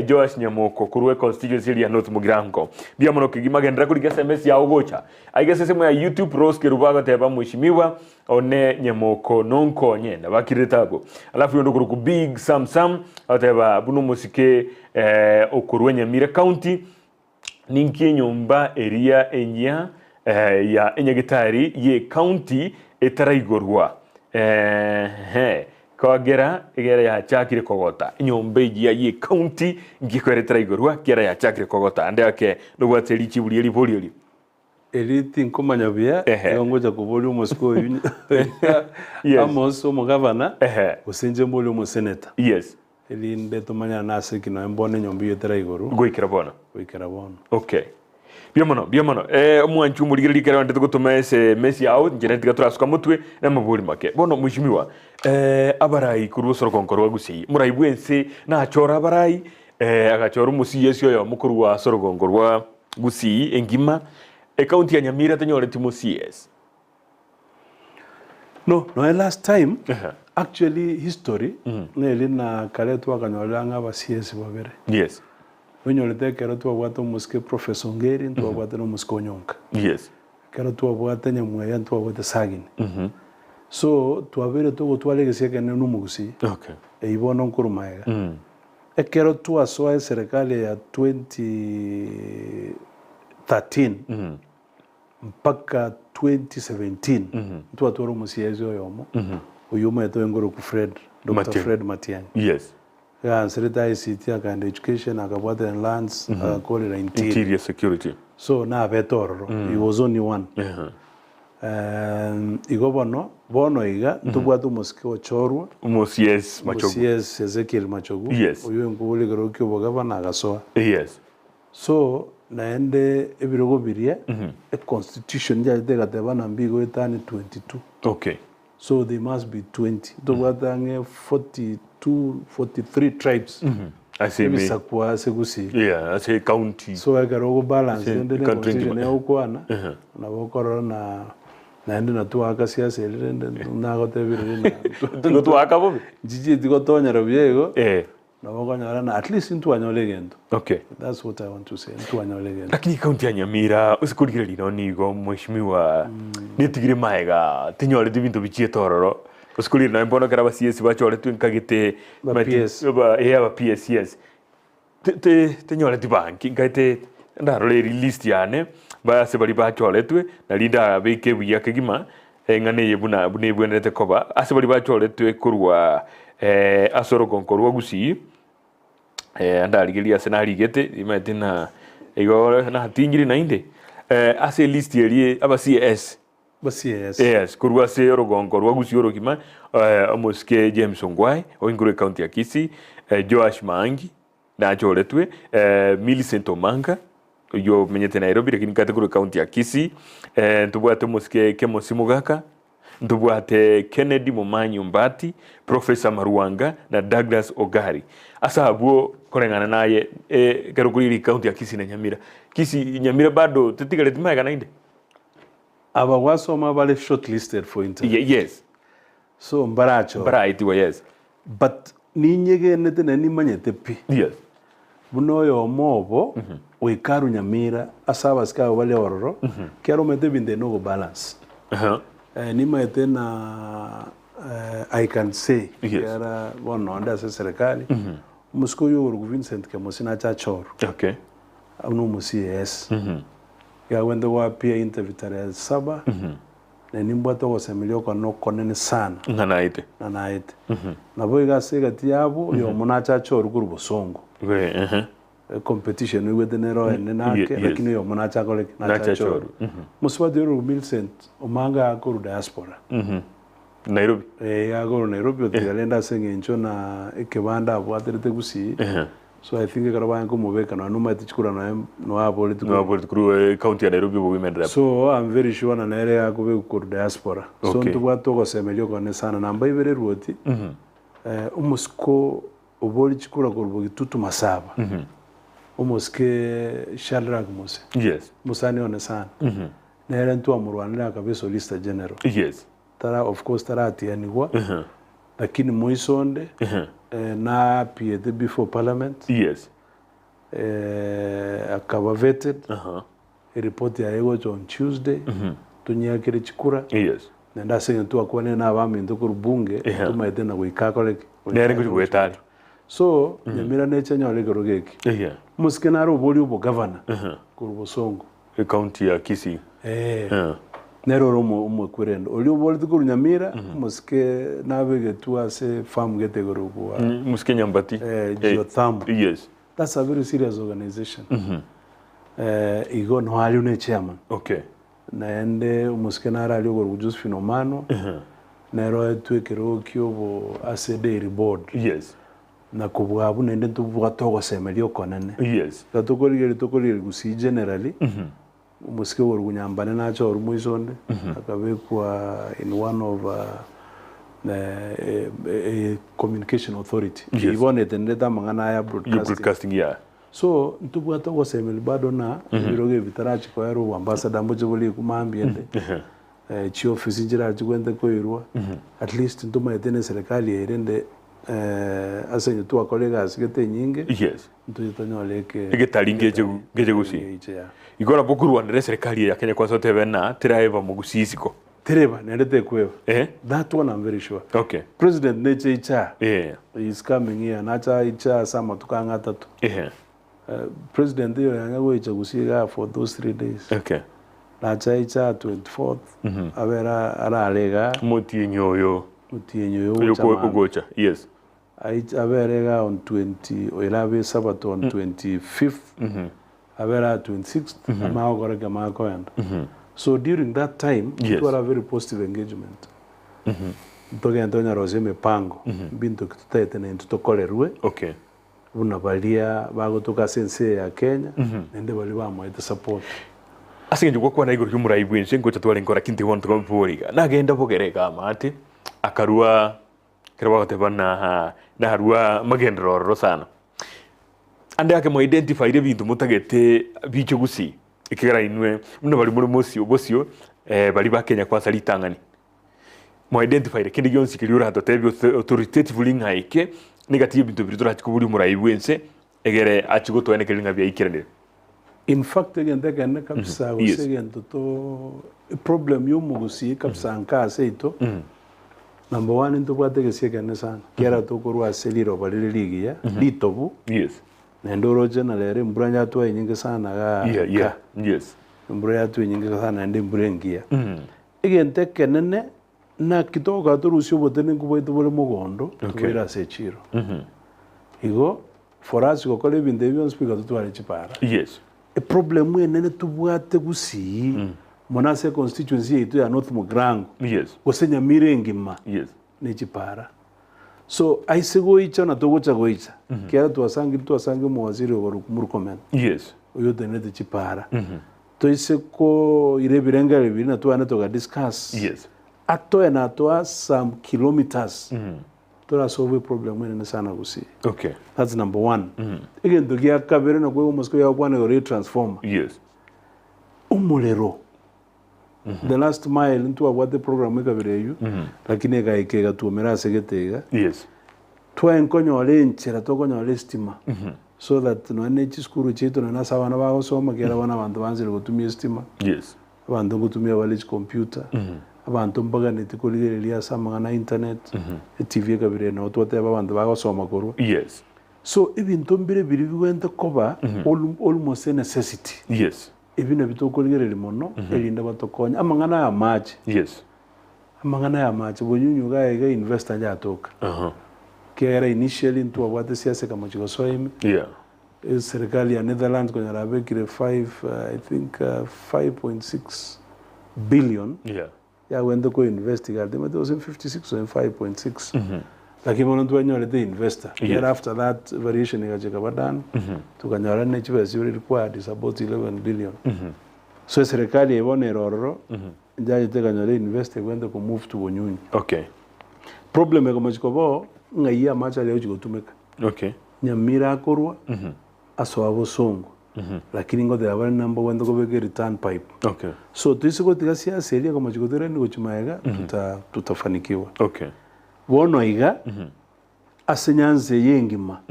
Joash Nyamoko kurwe constituency ya North Mogirango bia mono kigima gendra kuri SMS ya ogocha aigase semo ya YouTube Rose Kerubaga teba mheshimiwa one Nyamoko nonko nyenda bakiretago alafu yondo kuru Big Sam ateba buno musike okurwe Nyamira County ninki nyomba area enya ya enyagitari ye county etaraigorwa kogera egera ya chakire kogota nyombe ya ye county ngikwere taraigorwa kera ya chakire kogota ande yake nobwateri chiburi libori eliti nkomanya bya ngoja kuboli umusko Amos omugavana usenje mboli umusenator. Yes. Elinde tomanya nase kino mbone nyombe yetaraigorwa goikira bona. Okay. Biamono omwanchu muligiri kera ndete gutuma ese mesi out genetika turasuka mutwe na maburi make bono mheshimiwa abarai kuru sorogonkoro Gusii murai bwense na achora abarai agachora umusi yesyo yo mukuru wa sorogonkoro Gusii engima county ya Nyamira tanyore timo CS. No last time actually history nelina kaletu akanyolanga ba CS babere. Yes. Wenyolete kero tu abwato muske Professor Ngeri tu abwato no musko Nyonka. Yes. Kero tu abwato Nyamweya tu abwato Sagini. So tu abere tu gutwale gese no Gusii. Okay. Ibono nkurumaega. Kero tu asoa serikali ya 2013 mpaka 2017 tu atoro musiezi yomo. Uyuma eto ngoro ku Dr. Fred Matiang'i. Yes. Answerita ICT and education akabwata and lands call it interior security. So na betorro he was only one. Igobono bono iga tubwatu muske ochorwa Moses Machogu. Yes, Ezekiel Machogu. Yes. Uyo ngubuli garokyo bogabana agasoa. Yes. So naende ebirogo birie a constitution ya gatebana mbigo etani 22. Okay. So they must be 20. Tubwatange 43 tribes. I say me. Sakwa segusi. Yeah, I say county. So I got over balance. And then constitution ya ukwana. Na wokoro na naende natuaka siasa erinde nagotebirire Ngotwaka bobi. jiji tigotonyera biego Eh. nabogonyarana at least ntwanyole gento. Okay. That's what I want to say. Ntwanyole gento. Lakini kaunti ya Nyamira usikurigire lino nigo mheshimiwa nitigire maega tinyore bintu bichie tororo usikurire na mbono kara CS bachore twinkagite ba PS yes tinyore dibanki ngaite ndarore list yane base bari bachore twe na linda beke buya kegima ngane yebuna bunebwenete koba ase bari bachore twe kurwa asoro konkorwa Gusii andarigeria senari gete imatina ego na tingiri nainde ase list yeri aba CS yes kurwa se rogongo rwa Gusii orogima amoske James Ongwai oingure county ya Kisii Joash mangi na choretwe Millicent Omanga yo menyete Nairobi lakini kategori county ya Kisii tubwate moske Kemosimugaka ndubwate Kennedy Momanyi Mbati, Professor Maruanga na Douglas Ogari. Asa abuo korengana naye garuguriri county ya Kisii na Nyamira. Kisii Nyamira bado titigale timaga nainde. Aba wasoma bale shortlisted for interview. Yes. So mbaracho. Mbaraiti yes. But ninyege netene nimanyete pi. Yes. Buno yo mobo oikaru Nyamira asaba ska bale ororo. Kero mete binde no balance. Nimaete na I can say kera bono anda se serikali musko yo Vincent Kemosina chachoro. Okay. Anu musies. Ya wendo wa pia interview tarehe 7 na nimbo to gosemilio kwa no konene sana nanaite na boiga sega tiabo yo munacha choro kurubo songo competition with the nero nake lakini yo munacha kole nacha choro muswa de Vincent Omanga akuru diaspora Nairobi ya goro Nairobi otigalenda sengencho na ekebanda abwaterete Gusii so I think karaba ngo mubeka na numa tichikura no political county ya Nairobi bo women rep. So I'm very sure na nere yakube ku diaspora. Okay. So ntubwa to semelio kone sana namba ibere ruoti. Umusko oboli chikura ku bugitutu masaba. Umuske Shadrack Mose. Yes. Musani one sana. Nere ntu amurwanira kabisa lista general. Yes. Tara of course tara atianigwa. Lakini Moisonde na PhD before parliament. Yes. Akaba vetted. Report ya ego on Tuesday. Tunyakire chikura. Yes. Nenda senga tu akwane na abami ndokuru bunge tumaite na wikakole. Nere ngwetali. So Nyamira necha nyole gorogeki. Muskenaro boli ubo governor. Kurubo songo. County ya Kisii. Nero romo kurendo oli boli tukuru Nyamira muske nabege tu ase farm gete gorugo muske Nyambati Geothermal. Yes, that's a very serious organization. Igo no ali une chairman. Okay. Naende muske nara ali gorugo Josephine Omano. Nero etwekero kyobo ase dairy board. Yes. Na kubwabu nende tubuga togo semelio konene. Yes. Tokoli Gusii generally. Muske worugunyambane nacho orumuisonde akabekwa in one of a communication authority. Ibone tendeta mangana ya broadcasting yeah. So ntubwa to semel bado na biroge bitarachi kwa yaro ambassador mboje boli kumambiende chi office njira chikwende ko irwa at least ntuma etene serikali erende asenye tu akolega asigete nyinge. Yes. Ntuyitanyoleke igetalinge geje Gusii. Igora bokurwa ndere serikali ya Kenya kwa sote bena tiraiva mu Gusii siko. Tereba nerete kweva. That one I'm very sure. Okay. President neche icha. Is coming here nacha icha sama tukanga tatu. President yo yangago icha Gusii for those 3 days. Okay. Nacha icha 24th. Avera ara alega Motienyoyo ugocha. Yes. Averega on 20 Oirabe Sabato on 25th. Avera 26th. Amao gorega mako and. So during that time, it was a very positive engagement. Toge Antonio Roseme Pango, bintu kitete na tutokole ruwe. Okay. Unabalia bago toka sense ya Kenya, nende bali bamo ite support. Asinge kwa na iguru muraibu ense ngo tatwale ngora kinti won to boriga. Nagenda bogereka mate akarua kerwa tebana na harua magendro sana. Ande ake mo identify de bintu mutagete bicho Gusii. Ikigara inwe muno bali muri musio bosio bali ba Kenya kwanza litangani mo identify kindi gyonsi kiliura hatotebi authoritatively ngaike negative bintu bitura chikubuli muraiwense egere achigotwene kelinga bya ikirende. In fact again kabisa again to problem yo Gusii kabisa nkase ito number 1 into bwate gesekene sana kera to korwa seliro balile ligi ya litobu Yes. Nendoro generally mbranya tu nyingi sana ga Yeah. Yes. Mbranya tu nyingi sana ndi mbrengia again tekenene na kitoka to rusio botene kuboito bole mugondo tubira sechiro igo for us go kole binde byon speaker to twale chipara. Yes. A problem nene tubwate Gusii monase constituency yetu ya North Mogirango. Yes. Gose Nyamira ngima. Yes. Ne chipara. So aisego icha na togocha goicha. Kera tuasangi mwaziri wa Murkomen. Yes. Oyo tene te chipara. To iseko irebirenga rebiri na tuane toga discuss. Yes. Ato na toa some kilometers. To solve problem nene sana Gusii. Okay. That's number 1. Again to gia kabere na kwa Moscow ya kwa na transformer. Yes. Umulero. The last mile into what the program ekabireyu lakini gaikega tuomera segetega. Yes. Twa enkonyo ole nchera tokonyo ole stima. So that no ane chiskuru chetu na nasa wana bago soma kera wana bantu banzire gutumia stima. Yes. Abantu gutumia village computer. Abantu mbaga netikuligere liya sama na internet. TV ekabire no twote abantu bago soma koru. Yes. So ibintu mbire biri biwente koba almost a necessity. Yes. Ibina bitokoligere limono elinda batokonya amangana ya maji. Yes. Amangana ya maji bonyunyu ga investor ja toka. Kera initially into what siasa kama chigosoimi. Yeah. Serikali ya Netherlands kwenye rabekire 5.6 billion. Yeah. Ya wende ko investigate but it was in 56 or 5.6. Lakini mwana tuanyole the investor. Yes. After that variation ikacheka badan tukanyora nechiwe siri required is about 11 billion. So serikali ibone rororo njaje tekanyole investor kwenda ku move to Onyunyi. Okay. Problem kama chikobo ngaiya macha leo chikotumeka. Okay. Nyamira korwa aso abo songo. Lakini ngo the abana number wenda ko bege return pipe. Okay. So tuisiko tikasia seria kama chikotere ni kuchimaega tutafanikiwa. Okay. Wono iga asenyanze yengima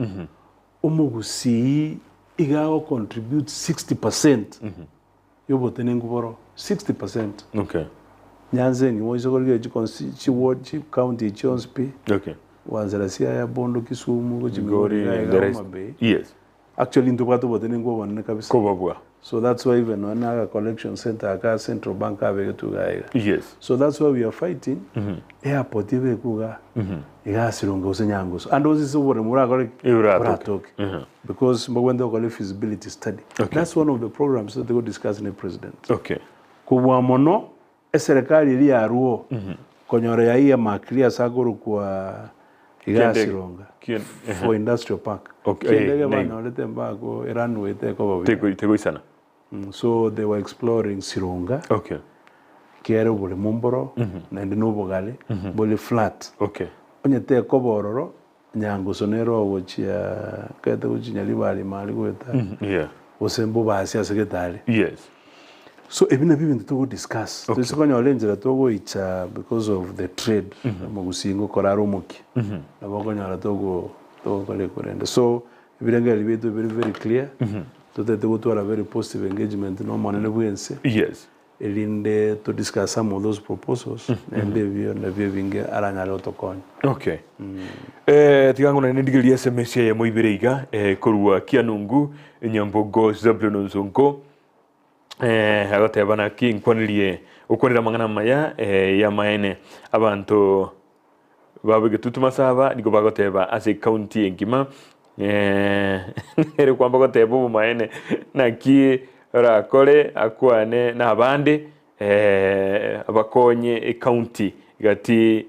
Gusii iga contribute 60% yobote nenguboro 60%. Okay. Nyanze ni moiso kolge chi ward chi county chonspi. Okay. Wanzala sia ya Bondo Kisumu Gori Bay. Yes. Actually ntupato bote nengubo wanne kabisa. Kobabwa. So that's why even when a collection center aka central bank abege tuga. Yes. So that's why we are fighting. Airport ibe kuga. Igasirunga usenyango. And those is over muragore Uratoke. Because mbwende ko feasibility study. Okay. That's one of the programs that they go discuss in the president. Okay. Kubwa mono serikali ili aruo konyore ya iya maklia sagoro kwa igasirunga for industrial park. Okay. Kindege bana olete mbago runway teko babi. Tego sana. So they were exploring Sirunga. Okay. Kere bole mumboro na ndinobo gale bole flat. Okay. Onye te kobororo nyango sonero wochia kete uchinyali bali mali kweta. Yeah. Osembo basi aseketali. Yes. So ebina bibi to discuss. Okay. So konyo lenjera to go icha because of the trade Gusii ngo koraro muki. Na bokonyo la to kale kurende. So ebirenga libeto very clear. To a very positive engagement no money buense. Yes. Elinde to discuss some of those proposals and they vinge aranya loto kon. Okay. Tigango na ndigilia SMS ya moibiriga korwa kianungu nyambogo zablono zonko agotebana ki nkwanilie ukorera mangana maya ya maene abantu babege tutumasaba niko bagoteba as a county engima ere kwamba goteba maene na ki rakore akwane na abande abakonye county gati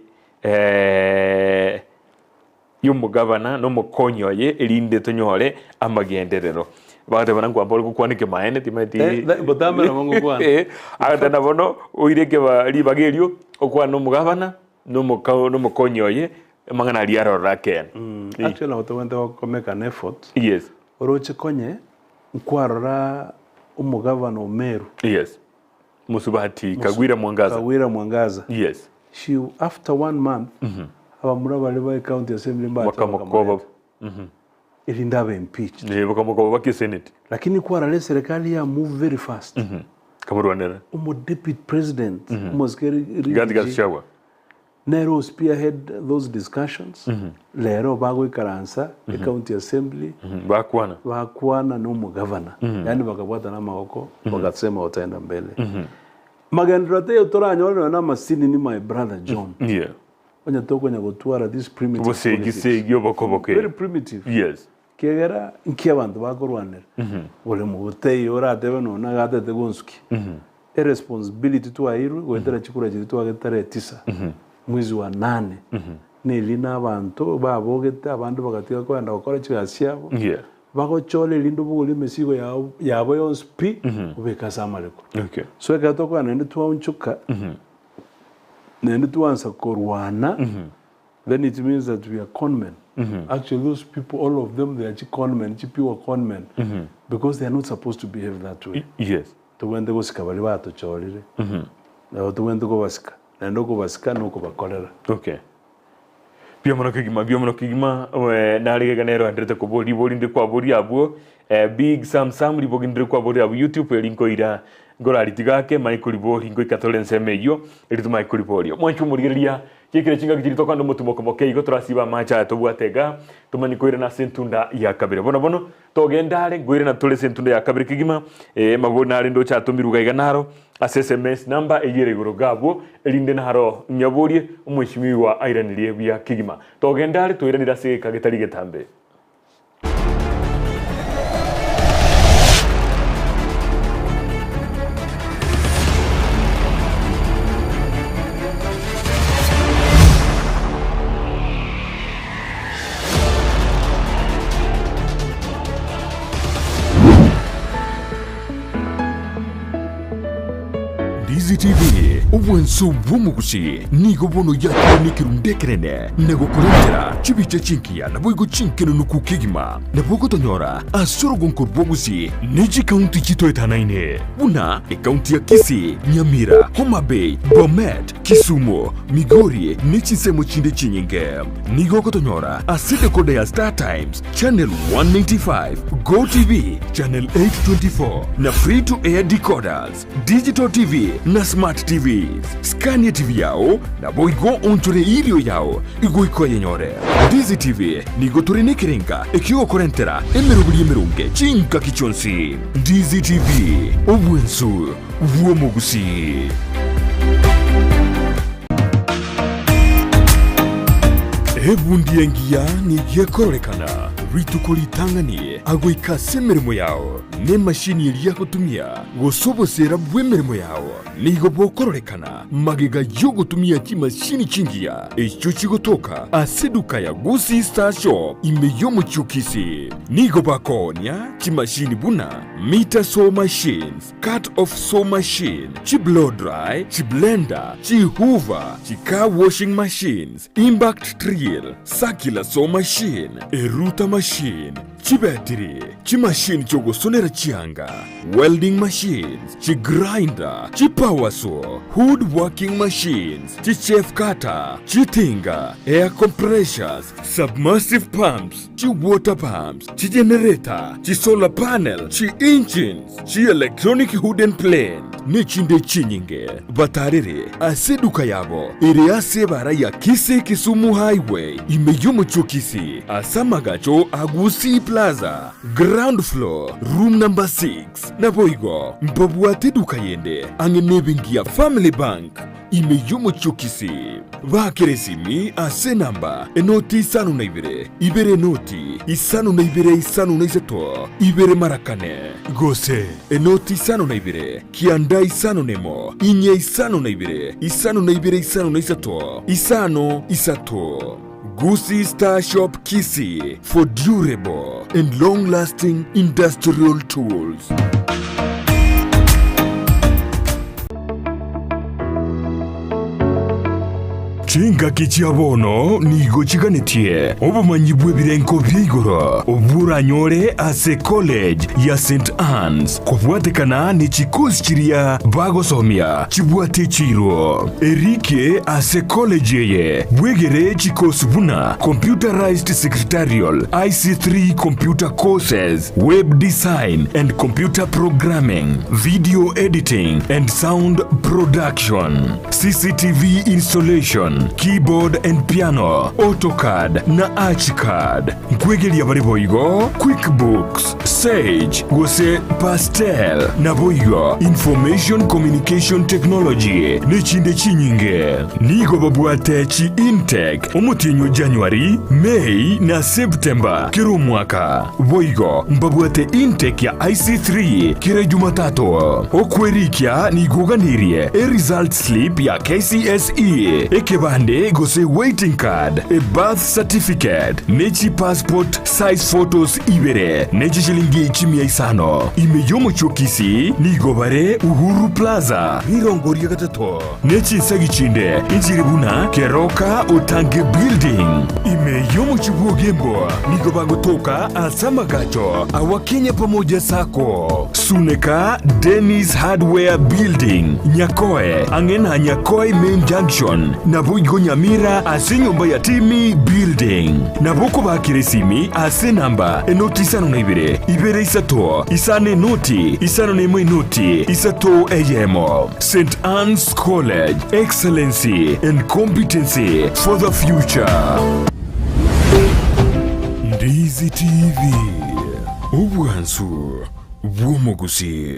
y'umugabana no mukonyoye elinde tonyore amagenderero bade bana kwamba uri kukwanike maene timati botame na mongo kwana agatana bono oireke bari bagerio okwana umugabana no mukonyoye mangana liaro raken. Actually I want to make an effort. Yes. Oroche konye nkwarora umugabana Meru. Yes. Musubati Kagwira Mwangaza. Yes. She after 1 month abamura bali ba county assembly bakamukoba ilindaba impeached. Bakamukoba baki senate. Lakini kwa rale serikali ya move very fast. Kamurwanera. Deputy president Moskeri Gadi Shawa. Nero spearhead those discussions. Lero bago ikaransa county assembly. Bakwana no mu governor. Yani bakabwata na maoko bakasema wataenda mbele. Magendrate yotoranyoro na masini ni my brother John. Yeah. When toko nyagotwara this primitive very primitive. Yes. Kegera inkiabantu bakorwanira. Ole mu butei ora tebe no nagate tegonski. Irresponsibility to airu gwetera chikura chitu agetare 9 mwezi wa 8. Nelina abantu babogete abantu bagatika kwenda gukora kigasiabo. Yeah. Bagochole lindo buguli mesigo yabo yonse pi ubekasa amaleko. Okay. So ekatoko nende twaunchuka. Nende twansa korwana. Then it means that we are conmen. Actually those people, all of them, they are conmen, pure conmen. Because they are not supposed to behave that way. Yes. Tuwende gusika bali batocholire. Na tuwende ko basika. Nendo ko basika no ko bakolera. Okay. Bia mono kigima nari ganero andrete ko boli ndi kwa boli abo big sam libogindire kwa boli abo YouTube elinko ira ngora litigake Michael boli ngo ikatolense meyo elitu Michael boli mwanchu murigeria kikire chinga kijirito kwando mutumoko mokeigo turasiba macha tobwatega tumani koire na sentunda ya kabire bono togendare goire na tole sentunda ya kabire kigima mabona ari ndo cha tumiruga iganaro SMS number eyere gurugabo elinde na haro nyaborie umwishimiwa airaniriye bya kigima togendare toiranira se kagetari getambe. Ndizi TV ubwenso bw'umugusi nigo bono yakirundekerene nego kurengera chibice chinkiya nabwo chinkeno nukukigima nabwo tonyora asoro gonko bwogusi niji county chitoetanaine buna county ya Kisii, Nyamira, Homa Bay, Bomet, Kisumu, Migori nichisemo chinde chinyinge nigo kotonyora aside kode ya Star Times channel 195 Go TV channel 824 na free to air decoders digital TV na smart TVs. Scania TV yao na boigo onchore ilio yao igo iko yenyore. Ndizi TV nigo turine kirenga ekigo korentera emerunge chinka kichonsi. Ndizi TV obwensu vuomogusi. Ebundi engia ni yekorekana ritukuri tangani agoika semerimo yao ne mashini ya kutumia gosobosera bwemerimo yao nigo bokororekana magega yo gutumia kimashini chingia echo chigotoka aseduka ya Gusii Star Shop imeyo mu Kisii nigo bakonya kimashini buna meter saw machines cut off saw machine chi blow dry chi blender chi hoover chi car washing machines impact drill circular saw machine eruta machine chi battery chi machine chogo sonera chianga welding machines chi grinder chi power saw wood working machines chi chef cutter chi tinga air compressors submersive pumps chi water pumps chi generator chi solar panel chi engines chi electronic hood and plane ne chinde chinyinge batarere aseduka yabo ere asebara ya Kisii Kisumu highway imeyomo chokisi asamagacho Gusii Plaza ground floor room number 6 na boigo mbabwate duka yende angenebengia Family Bank imeyomo chokisi bakeresimi ase namba enoti isanu na ibere noti isanu na iseto ibere marakane gose enoti isanu na kianda isanu nemo inye isanu na isanu na iseto isano isato. Gusii Star Shop Kisii for durable and long-lasting industrial tools. Chinga kichiabono nigo chiganitie obumanyi bw'ebirengo by'igoro obwuranyore ase college ya St. Anne's kubwatekana ni chikosi chiria bagosomia chibwate chiro erike ase college yeye bwegere chikosi buna computerized secretarial IC3 computer courses, web design and computer programming, video editing and sound production, CCTV installation, keyboard and piano, AutoCAD na Archicad. Nkwegelia bari boigo QuickBooks, Sage, gose Pastel na boigo Information Communication Technology nechinde chinyinge. Nigo babwate chi intake omutinyo January, May na September kiro mwaka. Boigo mbabwate intake ya IC3 kira Jumatatu. Okwerikia nigoganirie result slip ya KCSE, ekebande gose waiting card, a birth certificate, nechi passport size photos ibere, nechi shilingi 500. Imeyomo chokisi nigobare Uhuru Plaza Hirongoria Gatato, nechi sagichinde injiribuna Keroka Otange Building. Imeyomo chibuogembo nigobango toka Asamagacho Awakenya pamoja sako Suneka Dennis Hardware Building Nyakoe Angena Nyakoe Main Junction Nabuigo Nyamira ase nyumba ya Timi Building Nabuko bakiresimi ase namba enoti isano na ibere isato isane noti isano na noti isato eyemo. St. Anne's College, excellency and competency for the future. Ndizi TV obwansu bw'omugusii.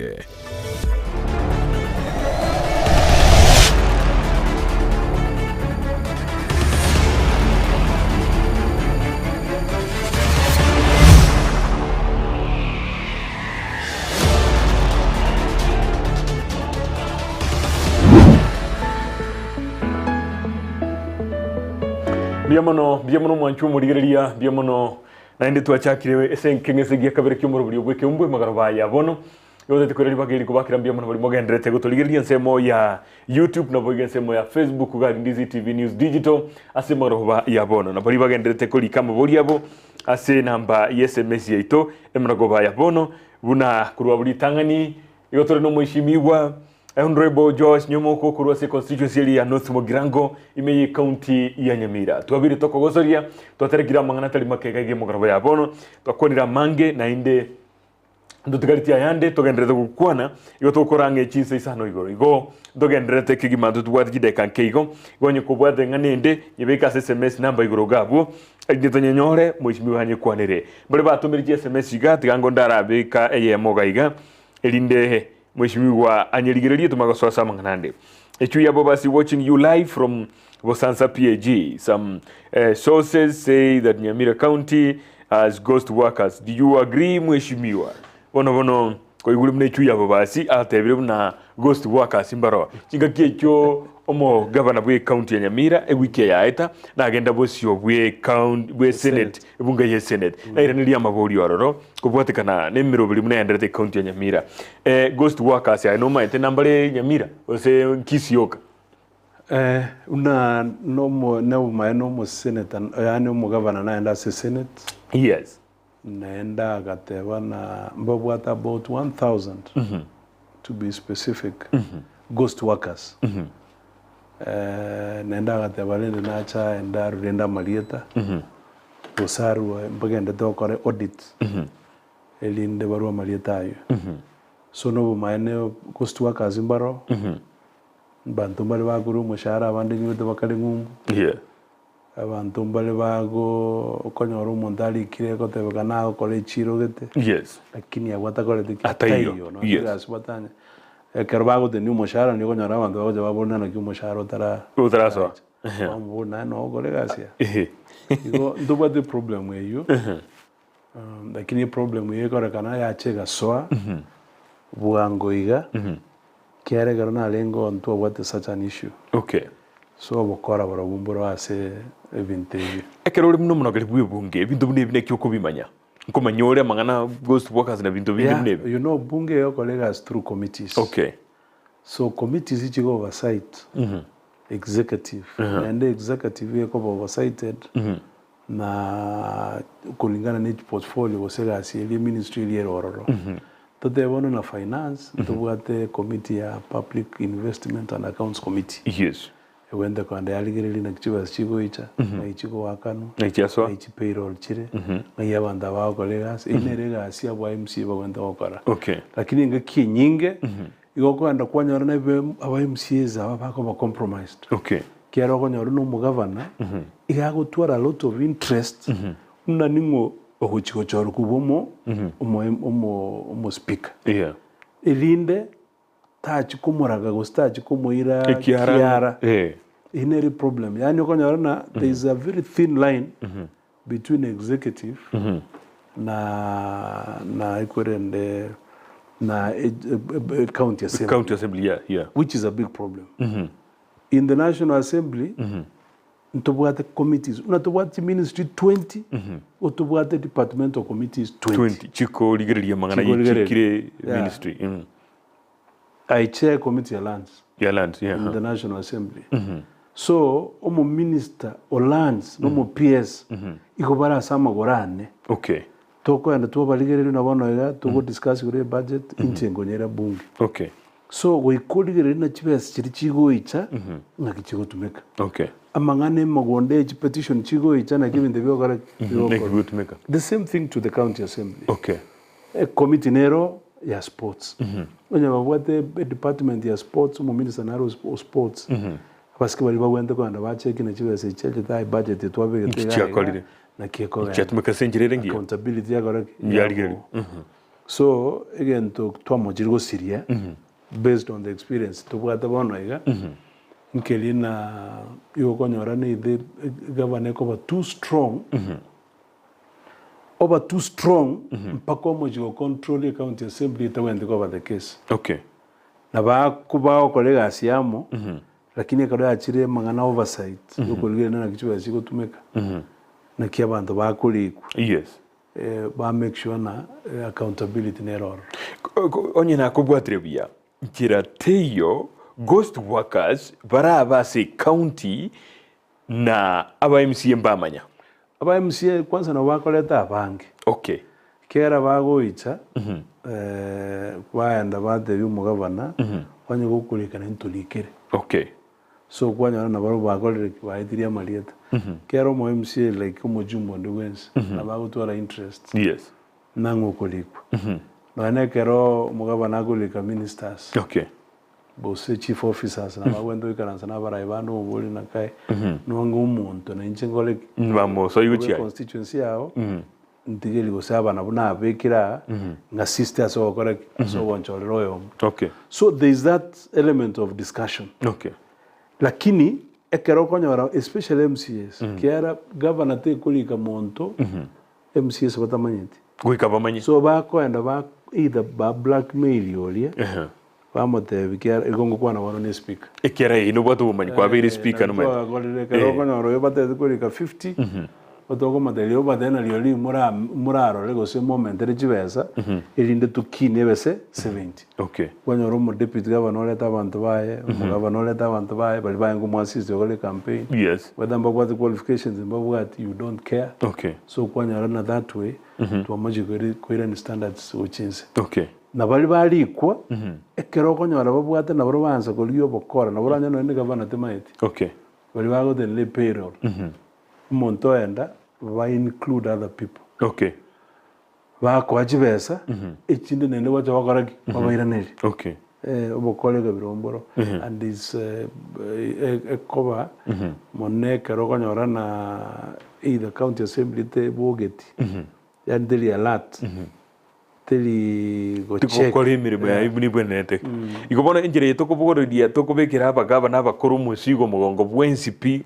Biamono mwanchu murigereria biamono naende twachakire esenkengese gia kabere kyomoro buri obwe Ekeumbu magaraba ya bono yote tekoreri bagiri kubakira biamono buri mogendrete gutoligereria nsemo ya YouTube na boige nsemo ya Facebook ga Ndizi TV News Digital ase maroba ya bono na buri bagendrete kuri kama buri abo ase namba SMS yaito emragoba ya bono buna kurwa buri tangani yotore no mwishimiwa Honorable Joash Nyamoko kurwa se constituency ya North Mogirango imeye county ya Nyamira. Twabiri toko gosoria twateregira mangana tali makegege mugaraba ya bono twakonira mange na inde ndotigaritia yande togendrete gukwana iyo tokorange chinse isano igo dogendrete kigimando twatgide kankeigo gonye kubwate nganende yebeka SMS number igoro gabo agitanye nyore mwishimiwa hanye kwanire bale batumirije SMS igati gango ndarabika eyemo gaiga elinde Mweshimiwa anyeligereria tumagaswasa manganande. Echuya bobasi watching you live from Bosansa PAG. Some sources say that Nyamira County has ghost workers. Do you agree mweshimiwa? Bono ko igulu mne chuya bobasi atebire na ghost workers imbaro. Chinga kiecho omo governor bwe county ya Nyamira ewike ya eta na agenda bosio bwe senate ebunga ye senate era nili amabori ororo kubwatekana nemiro bili mune endete county ya Nyamira ghost workers ya noma ete nambale Nyamira ose Kisii una nomo senate yani omo governor naenda se senate. Yes, naenda gateba na mbabwata about 1000 to be specific ghost workers. Naenda gatabalende nacha enda renda malieta usarwa mbagenda dokore audit elinde barua malieta ayo so no maene ghost workers imbaro bantu bali baguru mushara abandi nyude bakali ngumbu abantu bali bago konyora umuntu kire kotebeka naho kole chiro gete. Yes, lakini agwata kole atayo no yes batanya kerbago de new mushara ni konyora abantu bago babona na mushara utaraso ambona no gole gasia igo nduba the problem with you lakini problem ye kora kana ya chega soa buangoiga kere garona lengo onto what such an issue. Okay, so bokora barabumbura ase evinteji ekerore muno muno gari bwebunge bintu bune kyoko bimanya nkomanyore mangana ghost workers na bintu bine you know bunge yo colleagues through committees. Okay, so committees ichigo oversight executive and executive yeko oversighted na kulingana na portfolio wasegasi ile ministry ile rororo tutebona na finance tubwate committee ya public investment and accounts committee yes wenda kwanda yaligirili na kichiba chigo icha na ichigo wakano na ichiaswa na ichi payroll chire na yabanda bao kolegas inerega asia bwa MC bagwenda okora okay lakini ngaki nyinge igokwenda kwanyora na aba MCs aba bako ba compromised okay kiaro kwanyora no mugavana igago twara a lot of interest na ningo ohuchiko choro kubomo omo speaker yeah ilinde tachi kumuraga gostachi kumuira kiara ineri problem yani kwanyora there is a very thin line between executive na ikorende na county assembly yeah which is a big problem in the national assembly ntobwate committees unatobwate ministry 20 utobwate departmental committees 20 chiko ligiriria mangana yichikire ministry I chair committee ya lands yeah in the national assembly so omo minister o lands no PS iko bara sama gorane okay toko enda tuba ligirira na bono ya tugo discuss gure budget incengonyera bunge okay so we could na chibes chiri chigo icha na kichigo tumeka okay amangane magonde petition chigo icha na given the biogara tumeka the same thing to the county assembly okay a committee nero ya sports onye babwate department ya sports mu minister naro sports paske bali bagwende kwanda bacheki na chibes icha dai budget twabe gete na kieko chatmeka senjire ngi accountability yagora yaligere so again to twamojirgo siria based on the experience tubwata bono iga nkelina yokonyora ni the governor ko too strong over too strong mpaka mojigo control county assembly tawende ko the case okay na ba kubao kolega asiamo lakini kado achire mangana oversight yokolgere na kichwa siko tumeka na kiabantu bakuliku yes ba make sure na accountability neror onye na kubwatire bia kira teyo ghost workers baraba se county na aba MCA mbamanya aba MCA kwanza na bakoleta abange okay kera bagoicha kwaenda bate by'umugavana kwanye gukulikana ntulikire okay so kwanya na baro bakolere baitiria marieta kera mo MCA like umujumbo ndwense na bagutwara interest yes nango kulikwa na kero umugavana agulika ministers okay bose chief officers na bagwendo ikaranza na baraibano ubuli na kai nwango umuntu na inchengole vamos so yuchi constituency yao ntigeli gusaba na buna abekira nga sisters okora so bonchorero yo okay so there is that element of discussion okay lakini ekero konyora especially MCS kiara governor te kulika monto MCS batamanyiti kuikabamanyi so bakoenda ba either ba blackmail yolia bamote bikiara igongo kwana wano ni speaker ekera ino bwatu bumanyi kwa biri speaker no man golere kero konyora yo bate kulika 50 otoko madelio badena lioli muraro lego se moment ere chibesa irinde tukine bese 70 okay kwanyoro mo deputy governor leta abantu baye governor leta abantu baye bali baye ngo assist yo campaign yes whether mbagwa the qualifications mbagwa you don't care okay so kwanyoro na that way to amaji kwira standards uchinse okay na bali balikwa ekero konyora babwate na baro banza kolio bokora na baro nyano ndi governor temaiti okay bali bago den le payroll monto enda va include other people okay va kwa jibesa ekinde nende wacha wakaraki babayiraneri okay obokolega biromboro and this cover moneka rokonyora na either county assembly te bogeti yani deli alert teli go check ko mirimo ya ibuni bwenete igobona injire yetokobogorodia tokobekera abagaba n'abakuru musigo mugongo bwensipi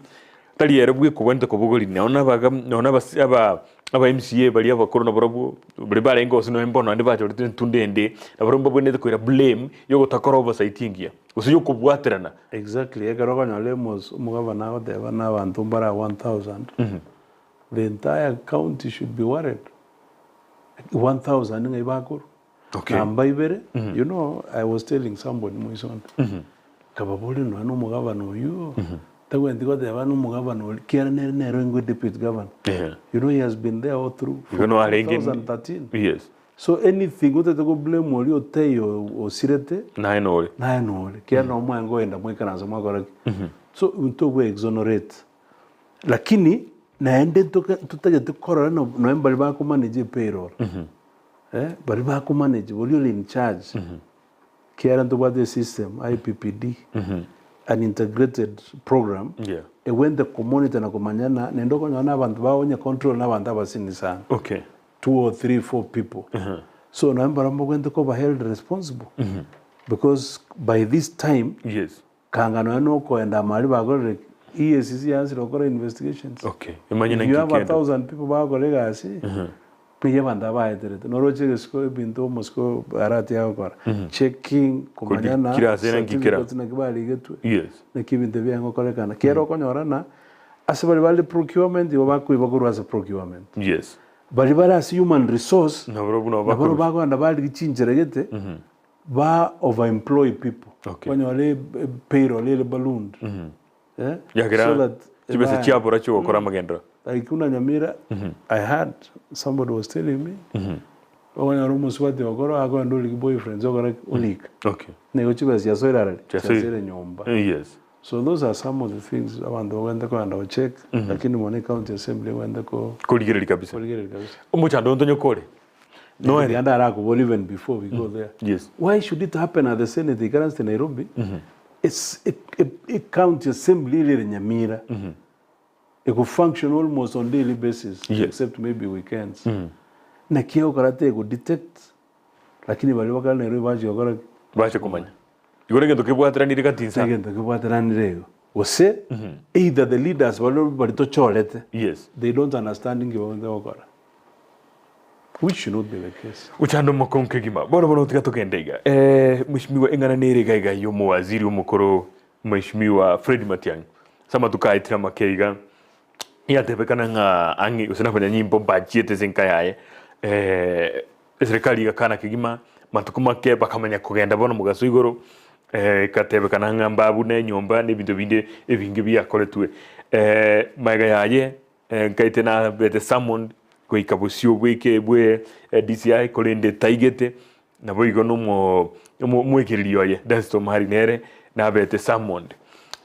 tali era bwe kubwente kubugori naona aba MCA bali abakuru na barabu bali barengo sino embono andi bacho tundende na barabu bwenete ko blame yo gotakora oversight ingia usiyo kubwaterana exactly egaroga nyalemos umugabana ote bana abantu mbara 1000 the entire county should be worried 1000 ngai bakuru okay namba ibere you know I was telling somebody Moison kababuli no mugavana uyu tagwendi goteba no mugavana kiara nero ngo deputy governor. You know he has been there all through 2013. Yes. So anything what to go blame oli otei o sirete na eno kiara no mwango enda mwikana zo mwako. So unto we exonerate lakini naende tutaje tukora no bali ba ku manage payroll. Bali ba ku manage oli in charge. Kiara ndo the system IPPD. An integrated program. When the community na kumanyana nendo ko nyona abantu baonye control na abantu abasini sana. 2 or 3 4 people. So naomba kwenda ko held responsible. Because by this time kangano no ko enda mali bagore EACC has local investigations. Imagine you have 1,000 people bagore gasi. Piye banda baetere no roche sko binto mosko arati yako checking kumanyana kira zena ngikira na kibali getu na kibinte byango kolekana kero konyorana asibali procurement bakuiba as a procurement bali as human resource na baro bago anda bali gichinjere gete ba overemploy people konyole payroll ile balloon so that kibese chiabora cyo gukora magendo like una Nyamira I had somebody was telling me when I almost what they were I go and do boyfriends or ulik nego chibese yasoirara chasere nyomba so those are some of the things abantu wenda ko anda check lakini Mone County Assembly wenda ko kuligere kabisa umuchando ndonyo kore no and ara ko even before we go there why should it happen at the Senate in Nairobi it's a county assembly in Nyamira. It could function almost on daily basis, except maybe weekends. Na kiyo karate could detect, lakini bali wakala Nairobi baje kumanya. Igore ngendo kibwatira nirika tinsa. Ngendo kibwatira nirego. Ose either the leaders bali to cholete. They don't understand ngibonde wakora. Which should not be the case. Uchando makonke gima. Bora tukatokendega. Mheshimiwa engana nirega yomo waziri umukoro Mheshimiwa Fred Matiang'i. Sama tukaitira makeiga. Yatebekana nga angi usinafanya nyimbo budget zinkayaye serikali igakana kigima matukuma ke bakamanya kugenda bono mugaso igoro katebekana nga mbabu ne nyomba ne bintu binde ebingi byakoretwe maiga yaye kaite na bete summon ko ikabusio bweke bwe DCI kolende taigete na boigo no mwekiriyo ye dasto marinere na bete summon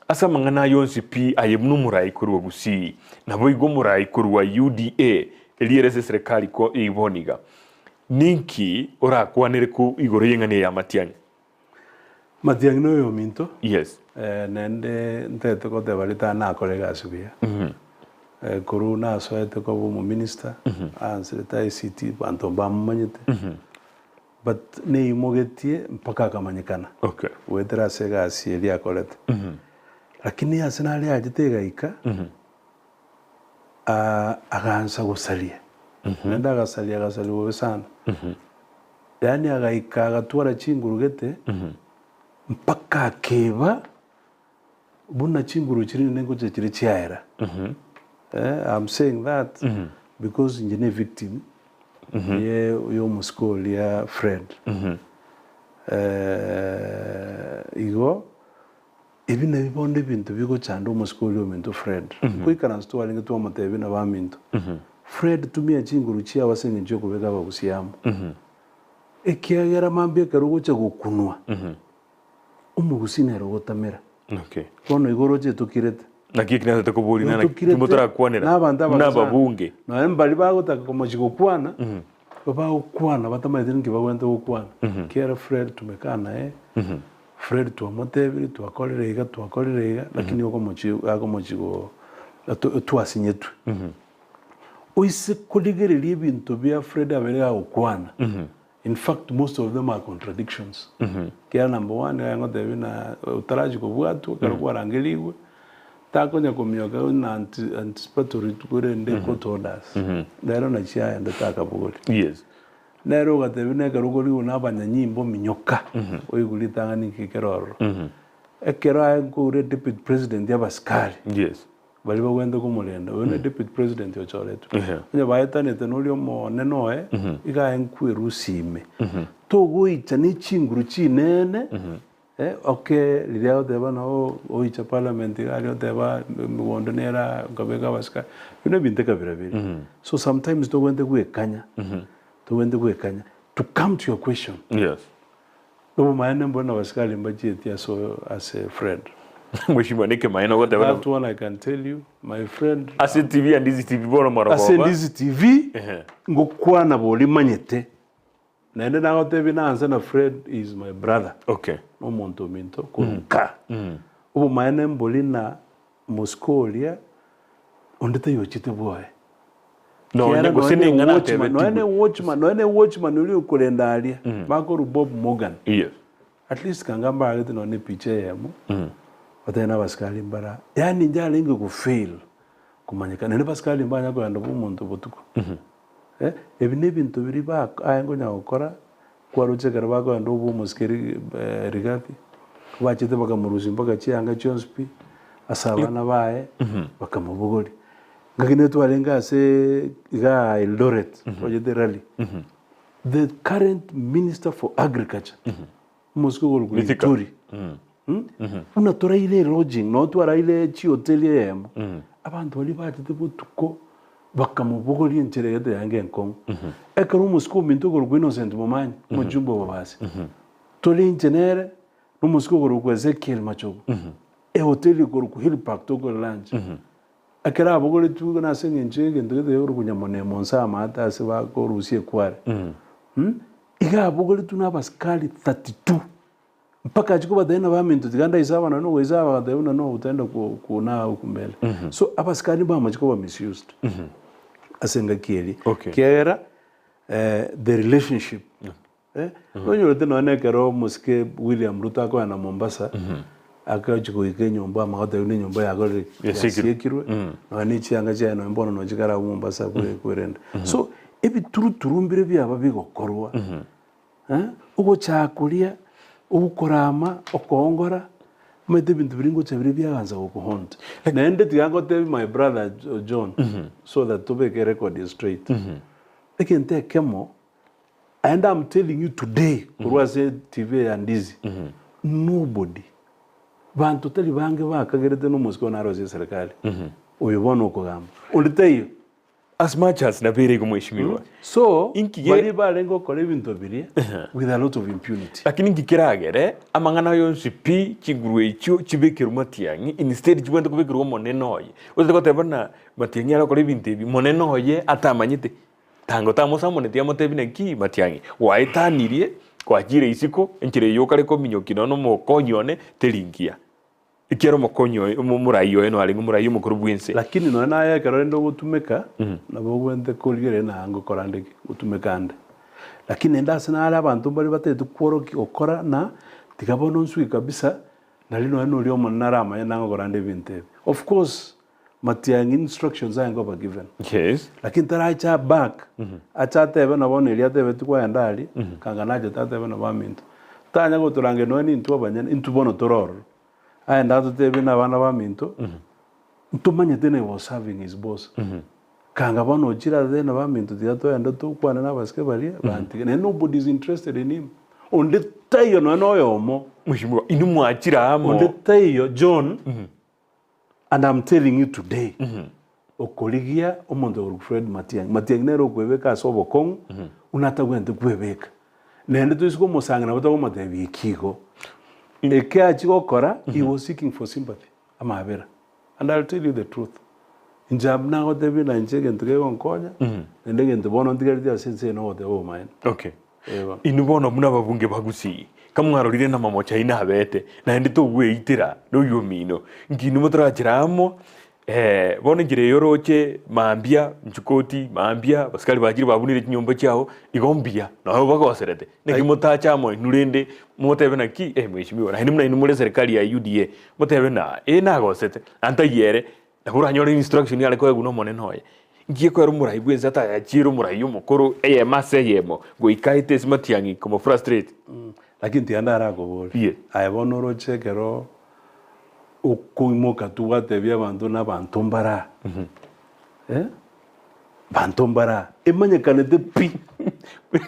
asa mangana yonsi pi ayemnu murai kurwa Gusii na boigo murai kurwa UDA elierese serikali ko iboniga ninki ora kwanere ku igoro yengane ya Matiang'i no yo minto nende ntete ko te balita na kolega subia kuru na soete ko mu minister anseta ICT banto bamanyete but ne imogetie mpaka kamanyikana wetera sega asielia kolete lakini asenali ajitegaika agansa gusalia nenda agasalia wowe sana yani agaika agatwara chingurugete mpaka keba buna chinguru chiri nengo chiri chiaera I'm saying that because njene victim ye yo muskol ya Fred igo ibina bibonde bintu bigo chando muskol yo minto Fred kwikana sto alinga to amatebi na baminto Fred tumia chinguru chia wasenge njo kubeka bagusiyamu ekiagera mambye karugo cha gukunwa umugusine rogotamera kono igoro je tukirete nakikina takoburi na tumotara kwanera na babunge na mbali bagotaka komachigokwana baba ukwana batamaze ngibagwenda ukwana kera Fred tumekana Fred tuamotebiri tuakorerega lakini uko mochigo tuasinyetu oise kuligereri ibintu bya Fred aberega ukwana in fact most of them are contradictions kera number 1 yango devina utaraji ko bwatu karwa rangeliwe takonya komyoka na anticipatory tukure nde court orders ndero na chia ndetaka bugoli nero gatebine karugoli unabanya nyimbo minyoka oyigulitanga nikikeroro ekera ngure deputy president yabaskari bali bagwenda kumulenda wena deputy president yo choletu nya baetane tenolio mo nenoe iga enkwiru sime togo icha ni chinguru chinene Okay, lidia teba na oicha parliament alio teba mwondonera ngabega waska. Binte kabira biri. So sometimes to wende kuekanya. To wende kuekanya. To come to your question. Yes. No maana mbona waskali mbaji so as a friend. Mheshimiwa nike maana wote bana. That one I can tell you, my friend. As TV and Ndizi TV bora mara As Ndizi TV ngokwa na boli manyete. Na ende na wote binanza na Fred is my brother. Okay. No monto minto kunka. Ubu maana mboli na Moscow ondete yochite boy. No, nego sini ngana tebe. No ene watchman uli ukulenda alia. Bako Bob Morgan. Yes. At least kangamba alete no ne piche yamo. Watena baskali mbara. Yani njala ingo ku fail. Kumanyika. Nene baskali mbanya ko ando bumuntu botuko. Ebine bintu biri ba ayengo nya okora kwa ruche karaba ko ando bu muskeri rigati. Kubachite baka muruzi mpaka chianga chonspi. Asabana bae bakamubugoli. Ngakine twalenga se ga Eldoret ojete rally. The current minister for agriculture. Moscow Gusii. Una tora ile lodging no twara ile chi hotel yemo. Abantu bali batite butuko bakamubugoli entere yede yange nkongo. Ekaro Moscow minto ko innocent momanya mujumbo babase. Toli ingenere no Moscow ko Ezekiel machogo. Hotel ko Hill Park to ko lunch. Akera abogole tu na senye njege ndege yo kunyamone monsa mata se ba ko rusie kware. Iga abogole tu na baskali 32. Mpaka chiko badena ba mintu tiganda isaba na no isaba badena no utenda kuna ukumbele. So abaskali ba machiko ba misused. Asenga kieli. Kera the relationship. Onyo tena na kero muske William Ruto ko na Mombasa. Akachiko ike nyumba mahote uni nyumba ya gore yasikirwe na ni chianga cha no mbono no chikara Mombasa kwerenda. So ebi turumbire bya babigo korwa. Ugo chakulia ukorama okongora mete bintu biringo chabiri byaganza okuhonta. Na ende tigango te my brother John so that to make a record is straight. Ekente kemo and I'm telling you today kurwa se TV and Ndizi nobody bantu tali bange bakagerete no Moscow na rozi serikali uyibona okugamba uliteyo as much as nabere ko mheshimiwa so bari balengo kole bintu biri with a lot of impunity lakini ngikiragere amangana yonsi pi kigurwe icho kibekero matiangi instead kibwende kubekero monenoye uze gotebana matiangi ara kole bintu bi monenoye atamanyite tango tamosamone tiamotebine ki matiangi waitanirie kwa jire isiko enkire yokare ko minyokino no mokonyone telingia ikero mokonyo murayo eno ali murayo mukuru bwense lakini no na ya kero ndo gutumeka na bogwende kolgere na ngo korande gutumekande lakini ndase na ala abantu bari batetu kworoki okora na tikabono nsui kabisa na lino eno lyo monarama ya ngo korande binte of course matiangi instructions are go given yes lakini taracha back acha tebe na bono ile tebe tukwa ndali kanganaje tatebe na baminto tanya go turange no ni ntu abanyana intu bono tororo aenda tebe na bana baminto ntumanye tene was serving his boss kanga bono chira tena baminto tiato enda tukwa na baske bali banti and nobody is interested in him onde tayo no yomo mheshimiwa inumu achira amo onde tayo John and I'm telling you today, okoligia omondo Fred Matiang nero kwebeka sobo kong unata gwente kwebeka. Nende tu isiko mosanga na batago matebi kigo. Eke achiko kora he was seeking for sympathy. Amabera. And I'll tell you the truth. Injab na go tebi na inche gente ke onkonya. Nende gente bono ndigari dia sense no the oh man. Okay. Inubono muna babunge bagusi. Kamwarorire na mamocha ina habete na ndi to gweitira no yomino nginu mutrachiramo bono ngire yoroche mambia nchukoti mambia baskali bajiri babunire kinyomba cyao igombia naho bagoserete nikimutacha mo nurende mutebe na ki mheshimiwa na hinimuna inumure serikali ya UDA mutebe na na gosete anta yere naburanyore instruction yale ko eguno monene hoye ngiye ko rumura ibwenza ta ya chiro murayo mukuru mase yemo goikaite smatiangi como frustrate lakini tianda arago boli ayebono roche kero ukuimoka tuwate bya bantu na bantombara bantombara emanye kanete pi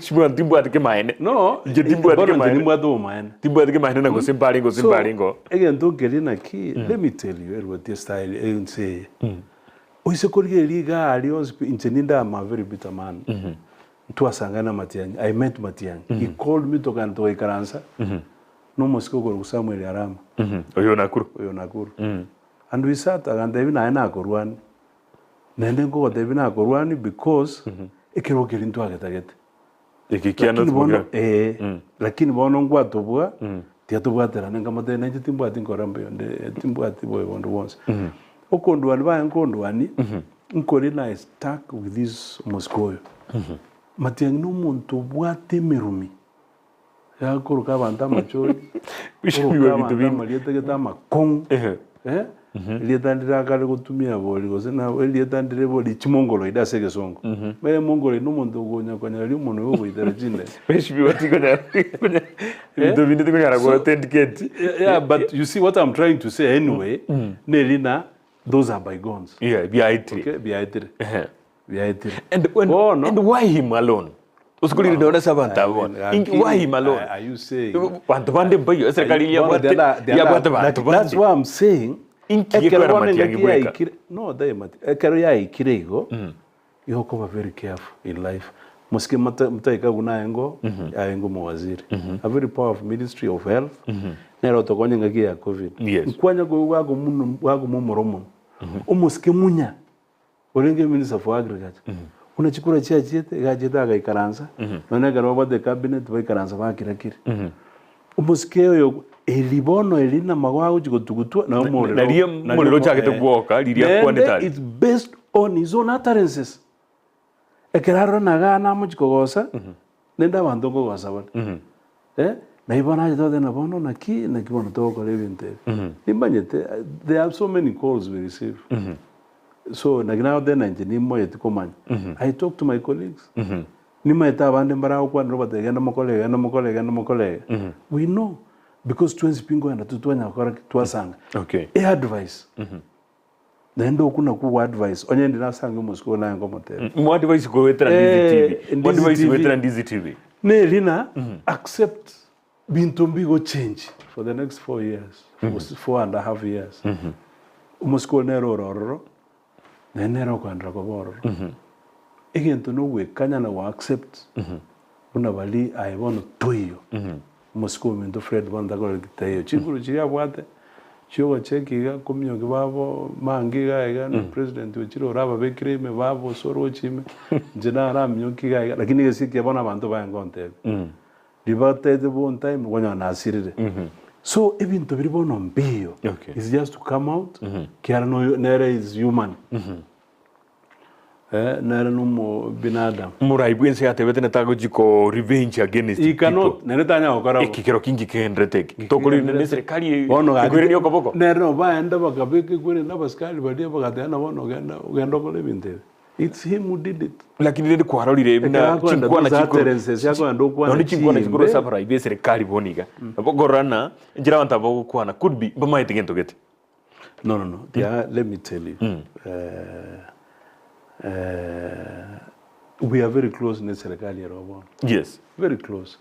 Shimwa timbu atike maene. No, Timbu atike maene. Timbu atike maene. Timbu atike maene na gosimbalingo simbalingo. Again, don't get in a key. Let me tell you what your style and say. Oise kolge liga alios incheninda ma very bitter man. Tuasangana Matiang'i. I met Matiang'i. He called me to kanto ikaransa. No mosiko ko Samuel Arama. Oyo Nakuru. And we sat and they na ina korwani. Nende ko devi na korwani because ekero kirinto agetagete. Ikikiana tumoga. Lakini bono ngwa tobwa. Tia tobwa tera nenga mate nenje timbu ati nkorambe yonde timbu ati boy wonder once. Okondwani ba nkondwani. Nkori na stuck with this Moscow. Matiang'i no muntu bwate merumi. Ya kuruka banta machori. Bishimiwe bitubini. Maliete geta makong. Lietandira kale kutumia boli gosena lietandire boli chimongolo idasege songo. Mere mongolo no muntu gonya kwanya ali umuntu wo idara jinde. Bishimiwe tikonya. Bitubini tikonya go authenticate. Yeah, but you see what I'm trying to say anyway. Nelina, those are bygones. Yeah, biaitri. Okay, biaitri. And why him alone? Uskuli ndio sabanta bona. Why him alone? Are you saying? Bantu bande bayo serikali ya bwate bantu. That's what I'm saying. Ekero Matiang'i breaker. No, they ekero ya ikirego. You have to be very careful in life. Moske mtaika gunaengo aengo mawaziri. A very powerful ministry of health. Nero tokonye ngaki ya COVID. Nkwanya go wago mumoromo. Umuske munya. Olenge minister for agriculture. Unachikura chia chete gacheta agaikaransa. None garo ba the cabinet baikaransa bakirakire. Umuskeo yo elibono elina magwago chikotukutwa na umorero. Nariye muriro chakete kuoka liria kwanetali. It's based on his own utterances. Ekeraro nagana muchikogosa. Nenda bantu kogosa bana. Na ibona ajito na bono na kibono to ko lebinte. Nimbanyete there are so many calls we receive. So now then mo yetikomanya. I talk to my colleagues. Nima eta bande mbara kwa ndo bategenda mokolega. We know because twenzi pingo yana tutwanya kwa twasanga. Okay. Advice. Nendo kuna ku advice. Onye ndina sanga musko na ngo motel. Mo advice go wetra Ndizi TV. Ne lina accept bintombi go change for the next 4 years. 4.5 years. Musko nero roro. Nenero kwandra ko boro. Egento no we kanya na wa accept. Una bali I want to yo. Moscow mento Fred banda ko gitayo. Chikuru chiya bwate. Chiyo chekiga komyo ke babo mangiga ega no president we chiro raba bekreme babo soro chime. Jena ramyo kiga lakini gesiki bona bantu ba ngonte. Libate de bon time wonya na asirire. So even to be born on bio, it's just to come out. Kiano nere is human. Nere no binadam. Murai bwense ate betene tago jiko revenge against people. Cannot nere tanya okara. Ekikero kingi kendrete. Tokoli ne serikali kwere ni okoboko. Nere no ba enda bakabeke kwere na baskali badia bakatana bono genda kole binte. It's him who did it. Lakini ndio kwarolire na chingwa na chiko ndo kwa na chingwa na chiko sabra ibe serikali boniga bogorana njira wanta bogukwana could be bama itigento gete. No. Yeah, let me tell you. We are very close in serikali ya Robo. Yes, very close.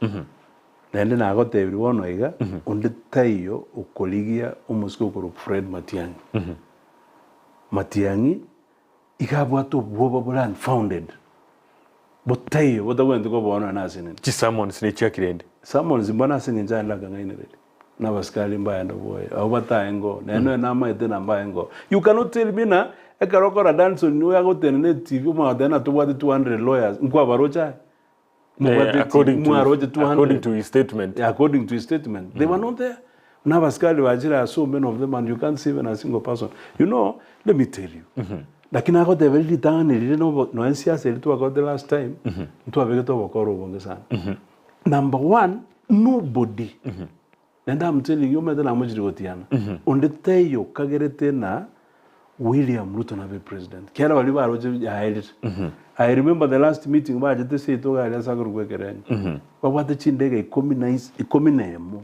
Nende na gote everyone oiga onde tayo ukoligia umusko ko Fred Matiang'i. Matiang'i ikabwato bwoba bulan founded. But tayo wotagwende ko bona nasine. Chi summons ne chakirende. Summons mbona sinja ndaga ngaine na baskali mbaya ndo boy. Au bataengo. Neno na maite na mbaengo. You cannot tell me na ekarokora dance ni we go tenene TV mo dena to what 200 lawyers. Nkwa barocha. According to his statement. According to his statement. They were not there. Na baskali wajira so many of them and you can't see even a single person. You know, let me tell you. Lakini ako develi tanga ni no Siasa ilitu ako the last time. Mtu aveke to bakoro bonge sana. Number one, nobody. And I'm telling you, me na mujiri gotiana. Onde tayo kagerete na William Ruto na be president. Kiara wali ba roje ya edit. I remember the last meeting ba jete se to ga ya saguru gwekereni. Ba wate chindege ikominemo.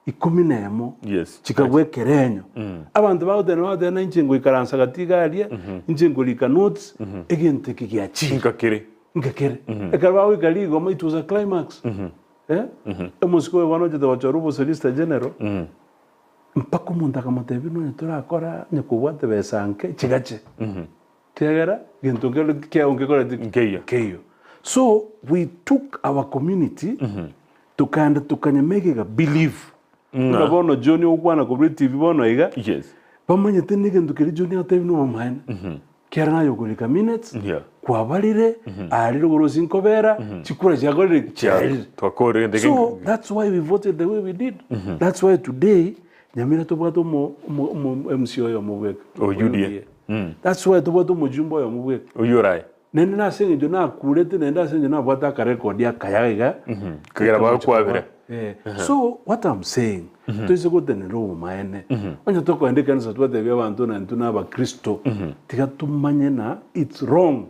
Ikominemo. Yes. Chikagwekerenyo. Abantu bawo na inchengo ikaransa gatiga alia, inchengo lika notes, egente kikiachi. Nkakire. ngekere ekarba wikali goma it was a climax emusiko wano jeta wachorubo solicitor general mpaka umuntu akamutebi no turakora nyakubwate besanke chigache tegera gintu ngelo kya keyo so we took our community tukanyamegega believe bono Johnny ukwana ko TV bono iga yes bamanye tenige ndukiri Johnny atebi no mamaina kera nayo kulika minutes kwa balire ari rugorozi nkobera chikura cyagorire cyari twakore ndege so that's why we voted the way we did that's why today Nyamira tobwato mo MCO yo mubweka UDA that's why tobwato mo jumbo yo mubweka uyurai nene nasenga njo nakurete nenda senje na bwata ka record ya kayaga kagera bakwabira so what I'm saying tuise kutenero umaene onye toko ndika nsa twate bya bantu na ntuna ba Kristo tikatumanye na it's wrong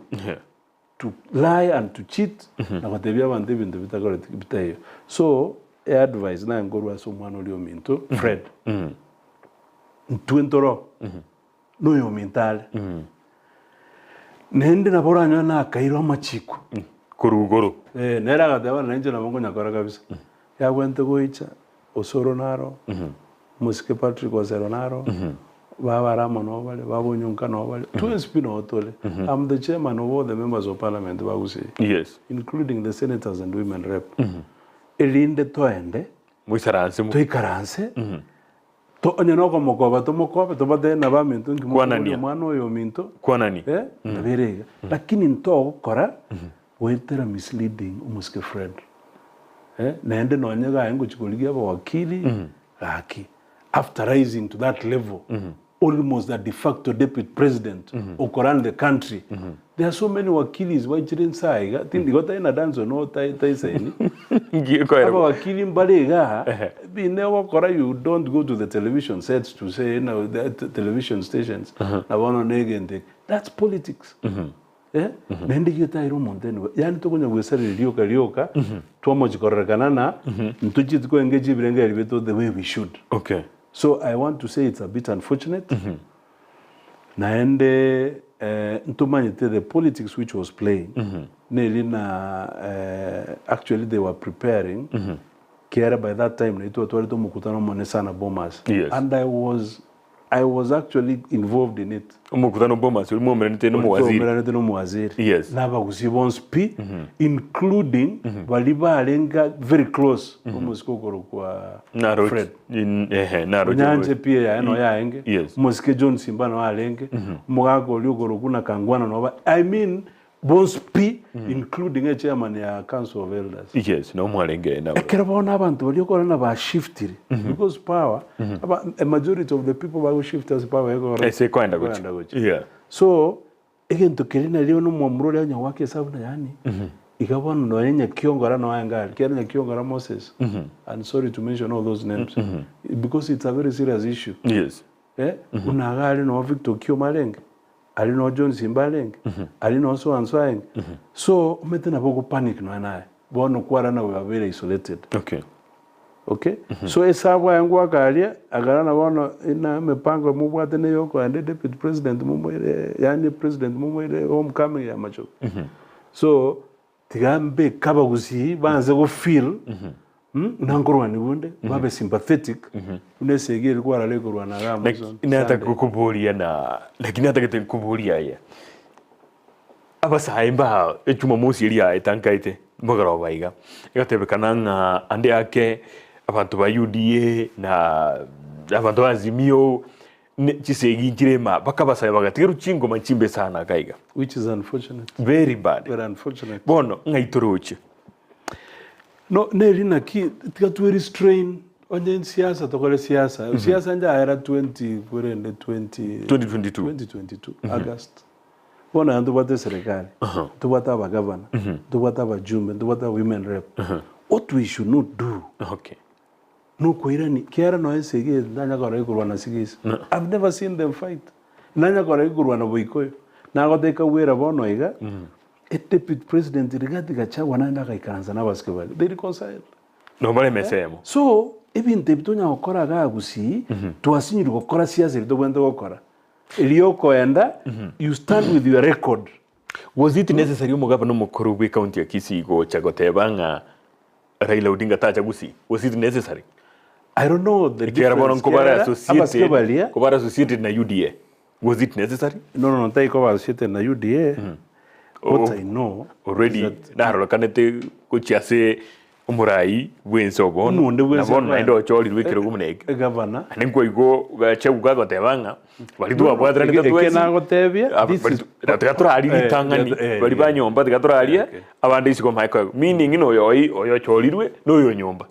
to lie and to cheat na kwatebya bantu bintu bitakora bitayo so advice na ngorwa so mwana oli ominto Fred ntwentoro no yo mentale nende na boranyo na kairo amachiko kurugoro nera gataba na nje na mongo nyakora kabisa ya kwente goicha osoro naro musike Patrick osoro naro baba ramo no vale babo nyonka no vale tu spino otole I'm the chairman of all the members of parliament ba Gusii yes including the senators and women rep elinde toende muisaranse mu toikaranse to onye ko mokoba to bade na ba mintu ngimwana mwana oyo mintu kwanani nabirega lakini nto kora wetera misleading umuske Fred naende nonyega ngo chikoligia ba wakili haki after rising to that level almost the de facto deputy president okoran the country there are so many wakilis wachirin saiga tindi gota ina danzo no tai saini aba wakili mbalega bine wakora you don't go to the television sets to say no the television stations na bono negende that's politics nende gita iro monteno yani tokonya gwesera lioka twomo chikorekana na ntuchiti ko engage birenga libeto the way we should okay so I want to say it's a bit unfortunate naende ntumanyite the politics which was playing actually they were preparing kiera by that time naitwa twalito mukutano mone sana bombers and I was actually involved in it. Mukutano bombers uli muomeranite no muwaziri. Yes. Naba kusibonspi including baliba alenga very close umusikokoro kwa Fred. Naro. Nyanje pia ya eno ya enge. Yes. Musike John Simbano alenge. Mugago liogoro kuna kangwana no. I mean Bonspi including a chairman ya Council of Elders. Yes, no mwalenge na. Kerabona abantu baliokora na ba shiftiri because power a majority of the people who shift as power ego. Ese kwenda gochi. Yeah. So again to kelina leo no mwamuro leo nyawake sabu na yani. Ikabona no yenye kiongora no angali kenya kiongora Moses. And sorry to mention all those names because it's a very serious issue. Yes. Unagali no Victor Kiomalenge. Ali no John Simbaleng, ali no so and so. So umete na bogo panic no nae. Bono kwara na we are very isolated. Okay. So esabwa yangu akalia agarana bono ina mepango mubwate ne yoko and deputy president mumwele yani president mumwele homecoming ya macho. So tigambe kaba Gusii banze go feel nangorwa ni bunde babe sympathetic unesegere kwa rale kurwa na gama inata kukubulia na lakini hata kete kubulia ya abasa haimba echuma musi ilia etankaite mogara baiga igatebekana nga ande yake abantu ba UDA na abantu azimio chisegi kirema bakabasa bagatiru chingo machimbe sana kaiga which is unfortunate very bad very unfortunate bono ngaitoroche no nerina ki tikatu restrain onye siasa tokole siasa siasa nja era 2022 August bona ndo bate serikali ndo bata ba governor ndo bata ba jumbe ndo bata women rep what we should not do no koirani kiara no ensege ndanya kora ikurwa na sigis I've never seen them fight ndanya kora ikurwa na boikoyo na goteka wera bono iga deputy president Rigathi Gachagua wanaenda kaikanza na basketball they reconcile no vale mesemo so even deputy nyakora ga Gusii twasinyirwa gukora siasa rito gwenda gukora iliyoko enda you stand with your record Was it necessary umugabano mukuru we county ya Kisii go chagotebanga Raila Odinga tacha Gusii? Was it necessary? I don't know the difference. Kubara associated na UDA. Was it necessary? No, tai ko associated na UDA. What I know already naro kanete kuchiase umurai wensobo na bona ndo choli wikiro gumuneke governor ninko igo gacheguga gotebanga bali tu abwadra ni twese na gotebia tikaturari bitangani bali banyomba tikaturaria abandi isiko maiko meaning ino oyo cholirwe no yo nyomba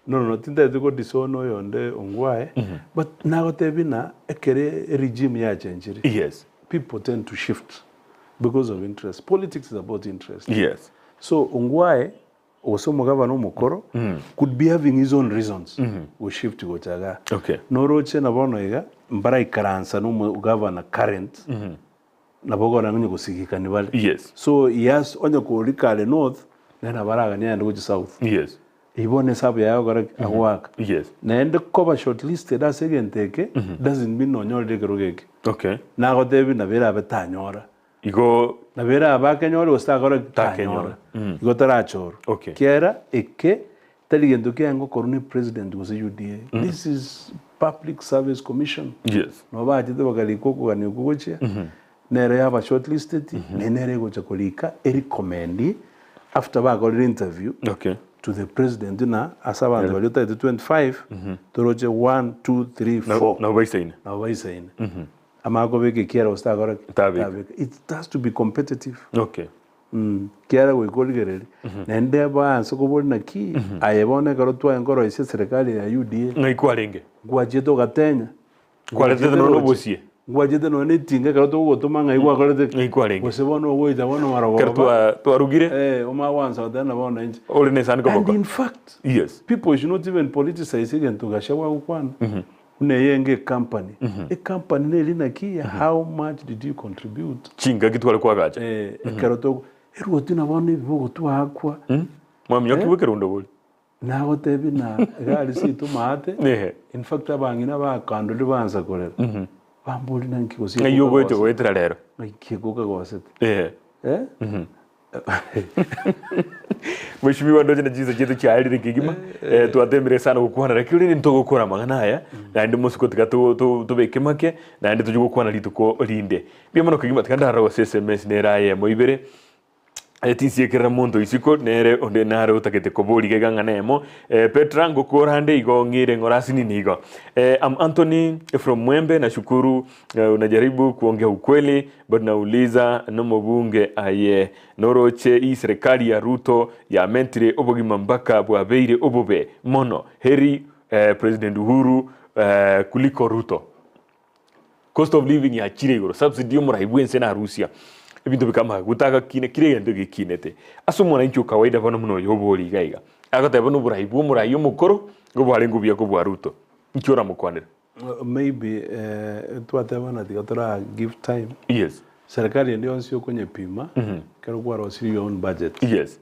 no tinda tuko disono yonde ongwae but na gotebina ekere regime ya change. Yes, people tend to shift because of interest. Politics is about interest. Yes. So Ongwae, also Mogavano Mokoro, could be having his own reasons. We shift to Gochaga. Okay. Noroche Nabonoiga, Mbarai Karansa, no governor current. Nabogo Nango Gusii Carnival. Yes. So he has on your Kale North, then Abaraga and go to South. Yes. He won a sabia a work. Yes. Then the cover shortlisted as again take doesn't mean on your degrogeg. Okay. Now David Navera Betanyora. Igo na vera abakenyoro ostagora takenyora igo tarachoro okay kiera eke taligendo kengo koruni president was UDA. This is public service commission. Yes. No ba jide bagali koko gani kugoche nere yaba shortlisted nere go chakolika recommend after ba got interview okay to the president na asaba ndo leta 25 toroje 1 2 3 4 na baisaina amagobeke kiera ostagora tabeka it has to be competitive. Okay. Kiera we golgereri nende ba sokobori na ki ayebone garotwa engoro ise serikali ya UDA ngaikwarenge gwajeto gatenya kwarete no bosie gwajeto no netinga garoto gotuma ngaigwa garete ngaikwarenge gosebono goita bono marago twarugire oma wansa dana bona nje ole ne san and in fact yes people should not even politicize again to gashawa ukwana uneyenge company a company ne lina ki how much did you contribute chinga kitwale kwa gacha karoto eruotina bone bigo twakwa mwami yokibuke rundo boli nago tebi na gali si tumate in fact abangina ba kandoli banza korera bambuli na nkikosi ngayo bweto wetra lero ngikikuka gosete Mheshimiwa ndoje na jiza jetu cha ali kigima tuatemire sana gukwana rakiri ni tugukora magana aya na ndi musuko tubekemake na ndi tujugukwana lituko linde bia mono kigima tikandara SMS neraye moibere tinsiekera muntu isiko nere onde nare utakete kobori geganga nemo Petra ngokorande igongire ngorasini nigo I'm Anthony from Mwembe na shukuru unajaribu kuongea ukweli but nauliza no bunge aye noroche hii serikali ya Ruto ya mentire obogima mpaka bwabeire obobe mono heri President Uhuru kuliko Ruto cost of living ya chirego subsidy muraibuense na Russia ebintu bikama gutaka kire ndo gikinete asumona incho kawaida bano muno yobori gaiga agateba no buraibu murayo mukoro go bware ngubya ko bwa Ruto nchora mukwanira maybe twateba na tigatora give time. Yes. Serikali ndio nsio kwenye pima kero kwa rosiri your own budget. Yes.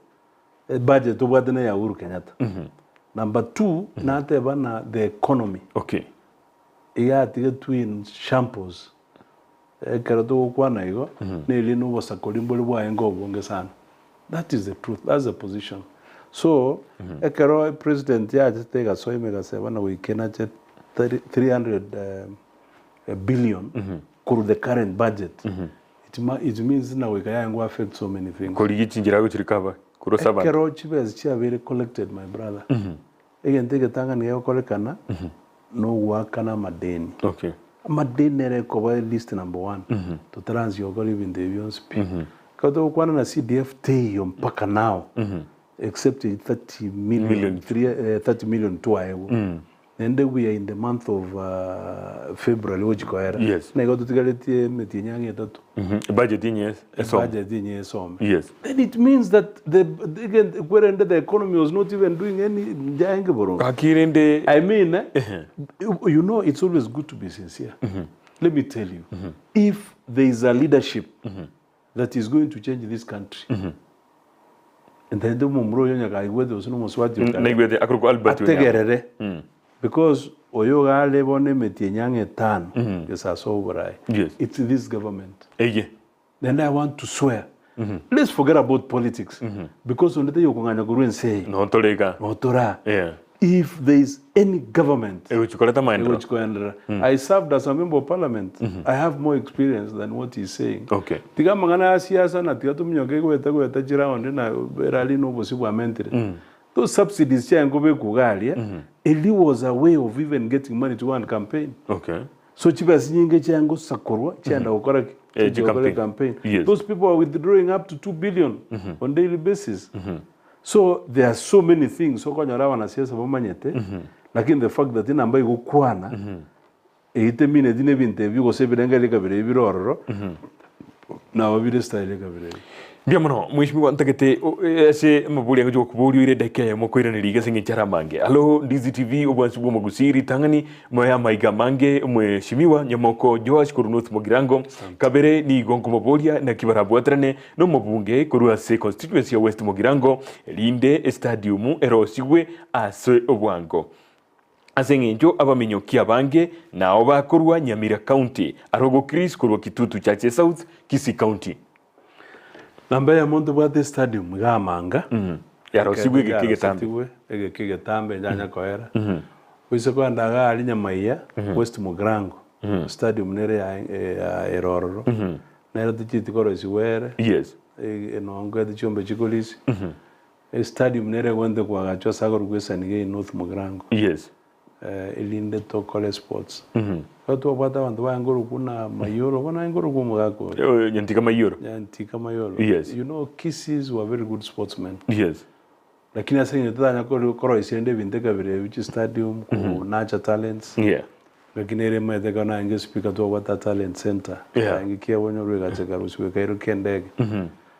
Budget to bwadana ya Uhuru Kenyatta. Number 2 na teba na the economy. Okay. Iya tiga twin shampoos karato kwa naigo neli no wasakolimbo bwa engo bonge sana. That is the truth. That's the position. So ekero president ya tega so imega seba na we cannot 300 billion kuru the current budget. It means na we can affect so many things. Kuri gichingira go chirikaba kuro saba. Ekero chibes chia very collected my brother. Again take tanga ni kolekana no wakana madeni. Okay. Madeni nere ko list number 1 to trans your live in the avions kato kwana na CDF teyo mpaka now except 30 million to ayo and we are in the month of February which go era na go to tigaleti metinyange tatu budget in so yes then it means that again where the economy was not even doing any jange boro akirende I mean you know it's always good to be sincere. Let me tell you if there is a leadership that is going to change this country and then the mumro yonya ga igwede osino muswati na igwede akruko Albert ategerere because oyoga lebone metyenyange tan yesa so burai yes it's this government eye then I want to swear Let's forget about politics. Because on the day you can say, no tolega. yeah. If there is any government, I served as a member of parliament. I have more experience than what he's saying. Okay. Those subsidies, it was a way of even getting money to one campaign. Okay. So campaign. Yes. Those people are withdrawing up to 2 billion on daily basis. So there are so many things. So like the fact that in ambaye gukwana mine dine binterview go se birenga kabire birororo na wabire style kabire. Bia mono mwishimiwa ntakete ese mabuli yangu jokubuli ile deke ya mokoira niliga singe chara mange. Hello Ndizi TV obwansubu Gusii tangani moya maiga mange mweshimiwa Nyamoko Joash kurunuth Mogirango kabere ni gongo mabolia na kibarabu atrane no mabunge kurua se constituency ya West Mogirango linde stadium erosigwe ase obwango. Asengenjo abamenyokia bange na obakorwa Nyamira County arogo Chris kurwa kitutu chache South Kisii County. Namba ya muntu bwate stadium gamanga Yarosigwe gekegetambe egekegetambe nyanya koera wise kwanda ali Nyamaiya West Mogirango stadium nere ya erororo nere tikiti korosi were yes enongo chombe chikolisi stadium nere wende kwa gacho sagoro gwesanige North Mogirango yes elinde to college sports watu wapata wandu wangoro kuna mayoro wana ngoro kumugako nyantika mayoro yes you know Kisii were very good sportsmen yes lakini asenye tanya koro isende binteka bire which stadium ku nature talents yeah lakini ere mete kana inge speaker to what talent center inge kia wonyo rega cheka rusiwe kairo kendege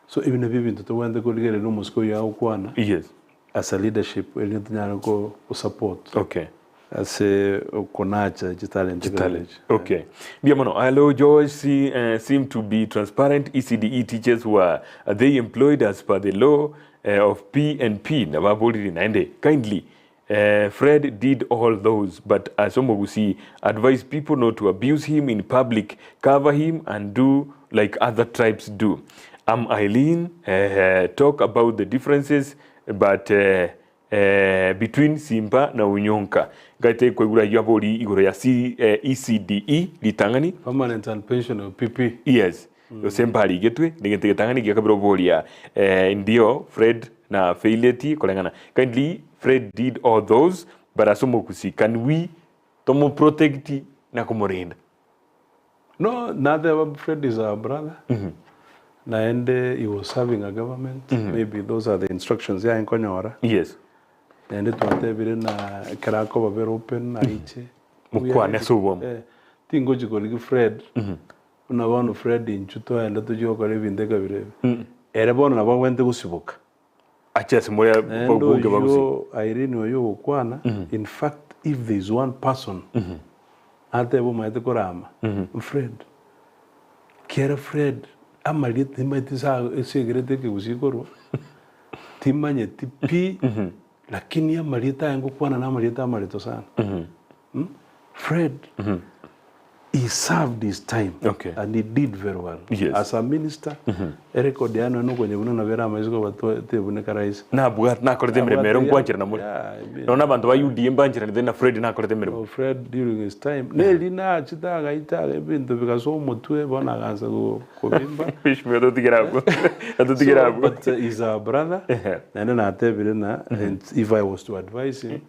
so even if bintu to wende ko ligere no Moscow ya ukwana yes as a leadership ele tanya ko support okay as a konacha talent. Okay. Biamono, hello Joash seem to be transparent. ECDE teachers were they employed as per the law of P&P. Kindly, Fred did all those, but as Gusii advised people not to abuse him in public, cover him and do like other tribes do. Eileen talk about the differences, but between Simba na Unyonka. Gaite kwa igura yabori igura ya ECDE litangani permanent and pension PP. Yes. Yo sempali getwe nigente getangani gyakabiro boria ndio Fred na faility kolengana. Kindly Fred did all those, but asomo Gusii can we tomo protect na kumorinda? No, neither Fred is our brother. Naende he was serving a government. Maybe those are the instructions ya nkonyora. Yes. Naende tuante bire na karako babere open na iche. Mukwane subo. Tingo jikoli Fred. Una wano Fred inchuto enda tujo kole bindeka bire. Ere bono na wente gusibuka. Achese moya bobuge bagusi. Irene oyo okwana. In fact, if there is one person ate bo maite korama. Fred. Kera Fred amalit timati sa secret ke Gusii korwa. Timanye tipi lakini amalita yangu kwana na amalita amalito sana. Fred he served his time and he did very well. Yes. As a minister, record yano no kwenye buno na vera maiziko watu tebune karais. Na bugat na korete mremero nkwanchira na muri. Nona bantu ba UDM banchira then Fred na korete mremero. Fred during his time. Neli na chita gaita bintu bikaso mutwe bona ganza ko bimba. Fish me do tigerago. But he's a brother. And then atebire na if I was to advise him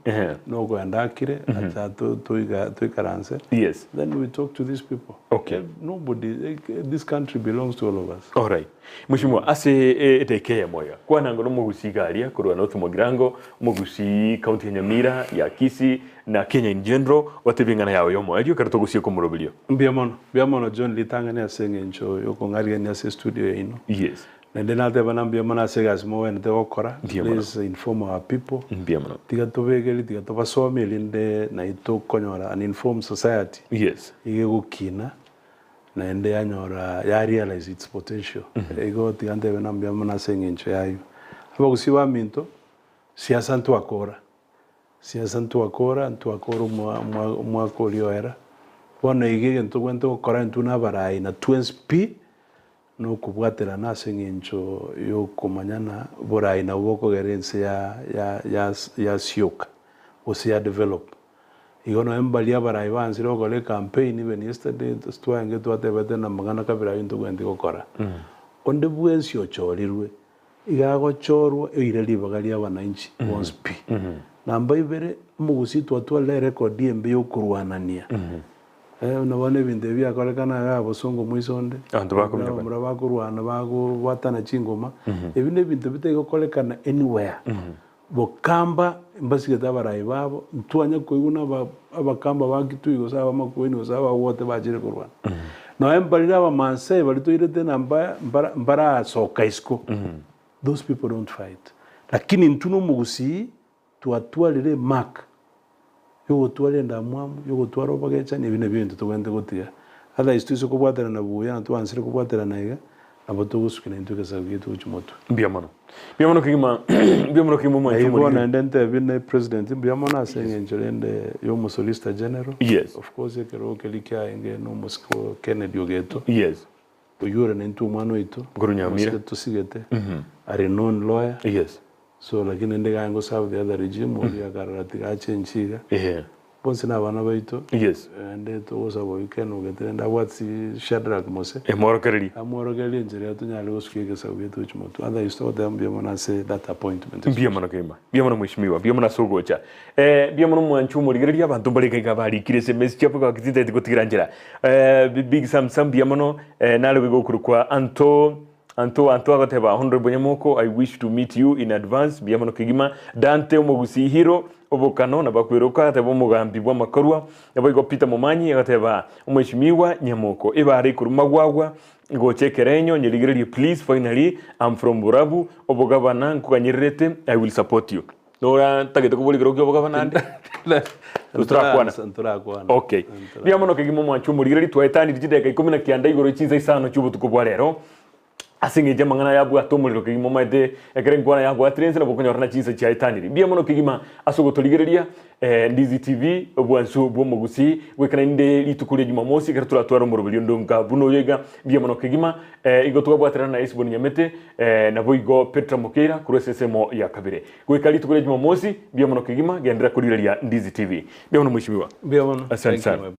no go andakire atato to karanse. Yes. Then we talk to these people. Okay. Nobody, this country belongs to all of us. All right. Mheshimiwa ase etekea moya. Kwa nango no Gusii galia kurwa North Mogirango, Gusii County ya Nyamira ya Kisii na Kenya in general watebingana yao yomo. Adio karato Gusii ko murobilio. Biamono John litangane asenge ncho yoko ngari ni ase studio ino. Yes. And then ate banambia mana segas mo en te okora. Please inform our people. Biamono. Tiga tobegeli tiga tobasomi linde na ito konyora an informed society. Yes. Ige gukina na ende yanyora ya realize its potential. Ego tigante banambia mana senge ncho yayo. Aba Gusii wa minto siasa ntuakora. Siasa ntuakora mwa kolio era. Wana ige ntukwento okora ntuna barai na 20p no kubwatera nase ngincho yo kumanyana borai na woko gerense ya sioka osia develop igono embalia barai banzire okole campaign even yesterday twange twatebete na magana kabira into gwendi gukora onde bwensi ochorirwe igago chorwo eire bagali abananchi once p namba ibere mugusi twatwale record embe yo kurwanania unabone binde bya kolekana ga bosongo mwisonde antu bakomye bakurwana batana chingoma ebine binde bitego kolekana anywhere bokamba mbasige tabarai babo ntwanya koiguna abakamba bakituigo saba makueni saba wote bajire kurwana no embalira abamanse balitoirete namba mbara soka isko those people don't fight lakini ntuno mugusi twatwalire mark yogo twale ndamwamu yogo twaro bagecha ni bine bintu tugende gutiya hada istuise kubwatera na buya ntwansire kubwatera naiga abo tugusukina into kasagitu chumoto biamano kigima mwanchu muri na ndente bine president biamano asenge njorende yo musolista general yes of course kero kelikia enge no musko Kennedy ogeto yes uyure na ntu mwana ito Nyamira tusigete are known lawyer yes so lakini ndega ngo serve the other regime uri akarati achenchiga bonse na bana baito yes ande to was abo weekend ugetere ndawatsi Shadrack Mose amorogereri njere tunyale usukiye sabuyeto chumoto other is to them biamana say that appointment biamana mwishimiwa biamana sogocha biamana mwanchu murigereria abantu bareka bari kirese mesi chapo ka kitinda tikotirangira big sam biamana nale bigokuru Anto agateba Honorable Nyamoko, I wish to meet you in advance. Biamano kigima Dante Mogusi hero obokano na bakwiruka ateba mugambi bwa makorwa yabayigo Peter Momanyi agateba umwishimiwa Nyamoko ibari kurumagwagwa go chekerenyo nyirigererie please finally I'm from Burabu obogabana nkuganyirete I will support you. Nora tagete kubuligiro kyo obogabana ande. Turakwana. Okay. Biamano kigima mwanchu murigeri twetani dijideka 19 igoro chinza isano cyubutuko bwa rero. Asinge jamangana yabu atomuriro kigimo maite ekerengwana yabu atrense na bokonyorana chinsa cha itaniri bia mono kigima asogo toligereria Ndizi TV obwansu bwo Gusii wekana inde litukuri Jumamosi karatura twaro murubyo ndonga buno yega bia mono kigima igo twabwaterana na Isbon Nyamete na boigo Petra Mokera kurosesemo ya kabire wekana litukuri Jumamosi bia mono kigima gendera kurireria Ndizi TV bia mono mwishimiwa bia mono asante sana.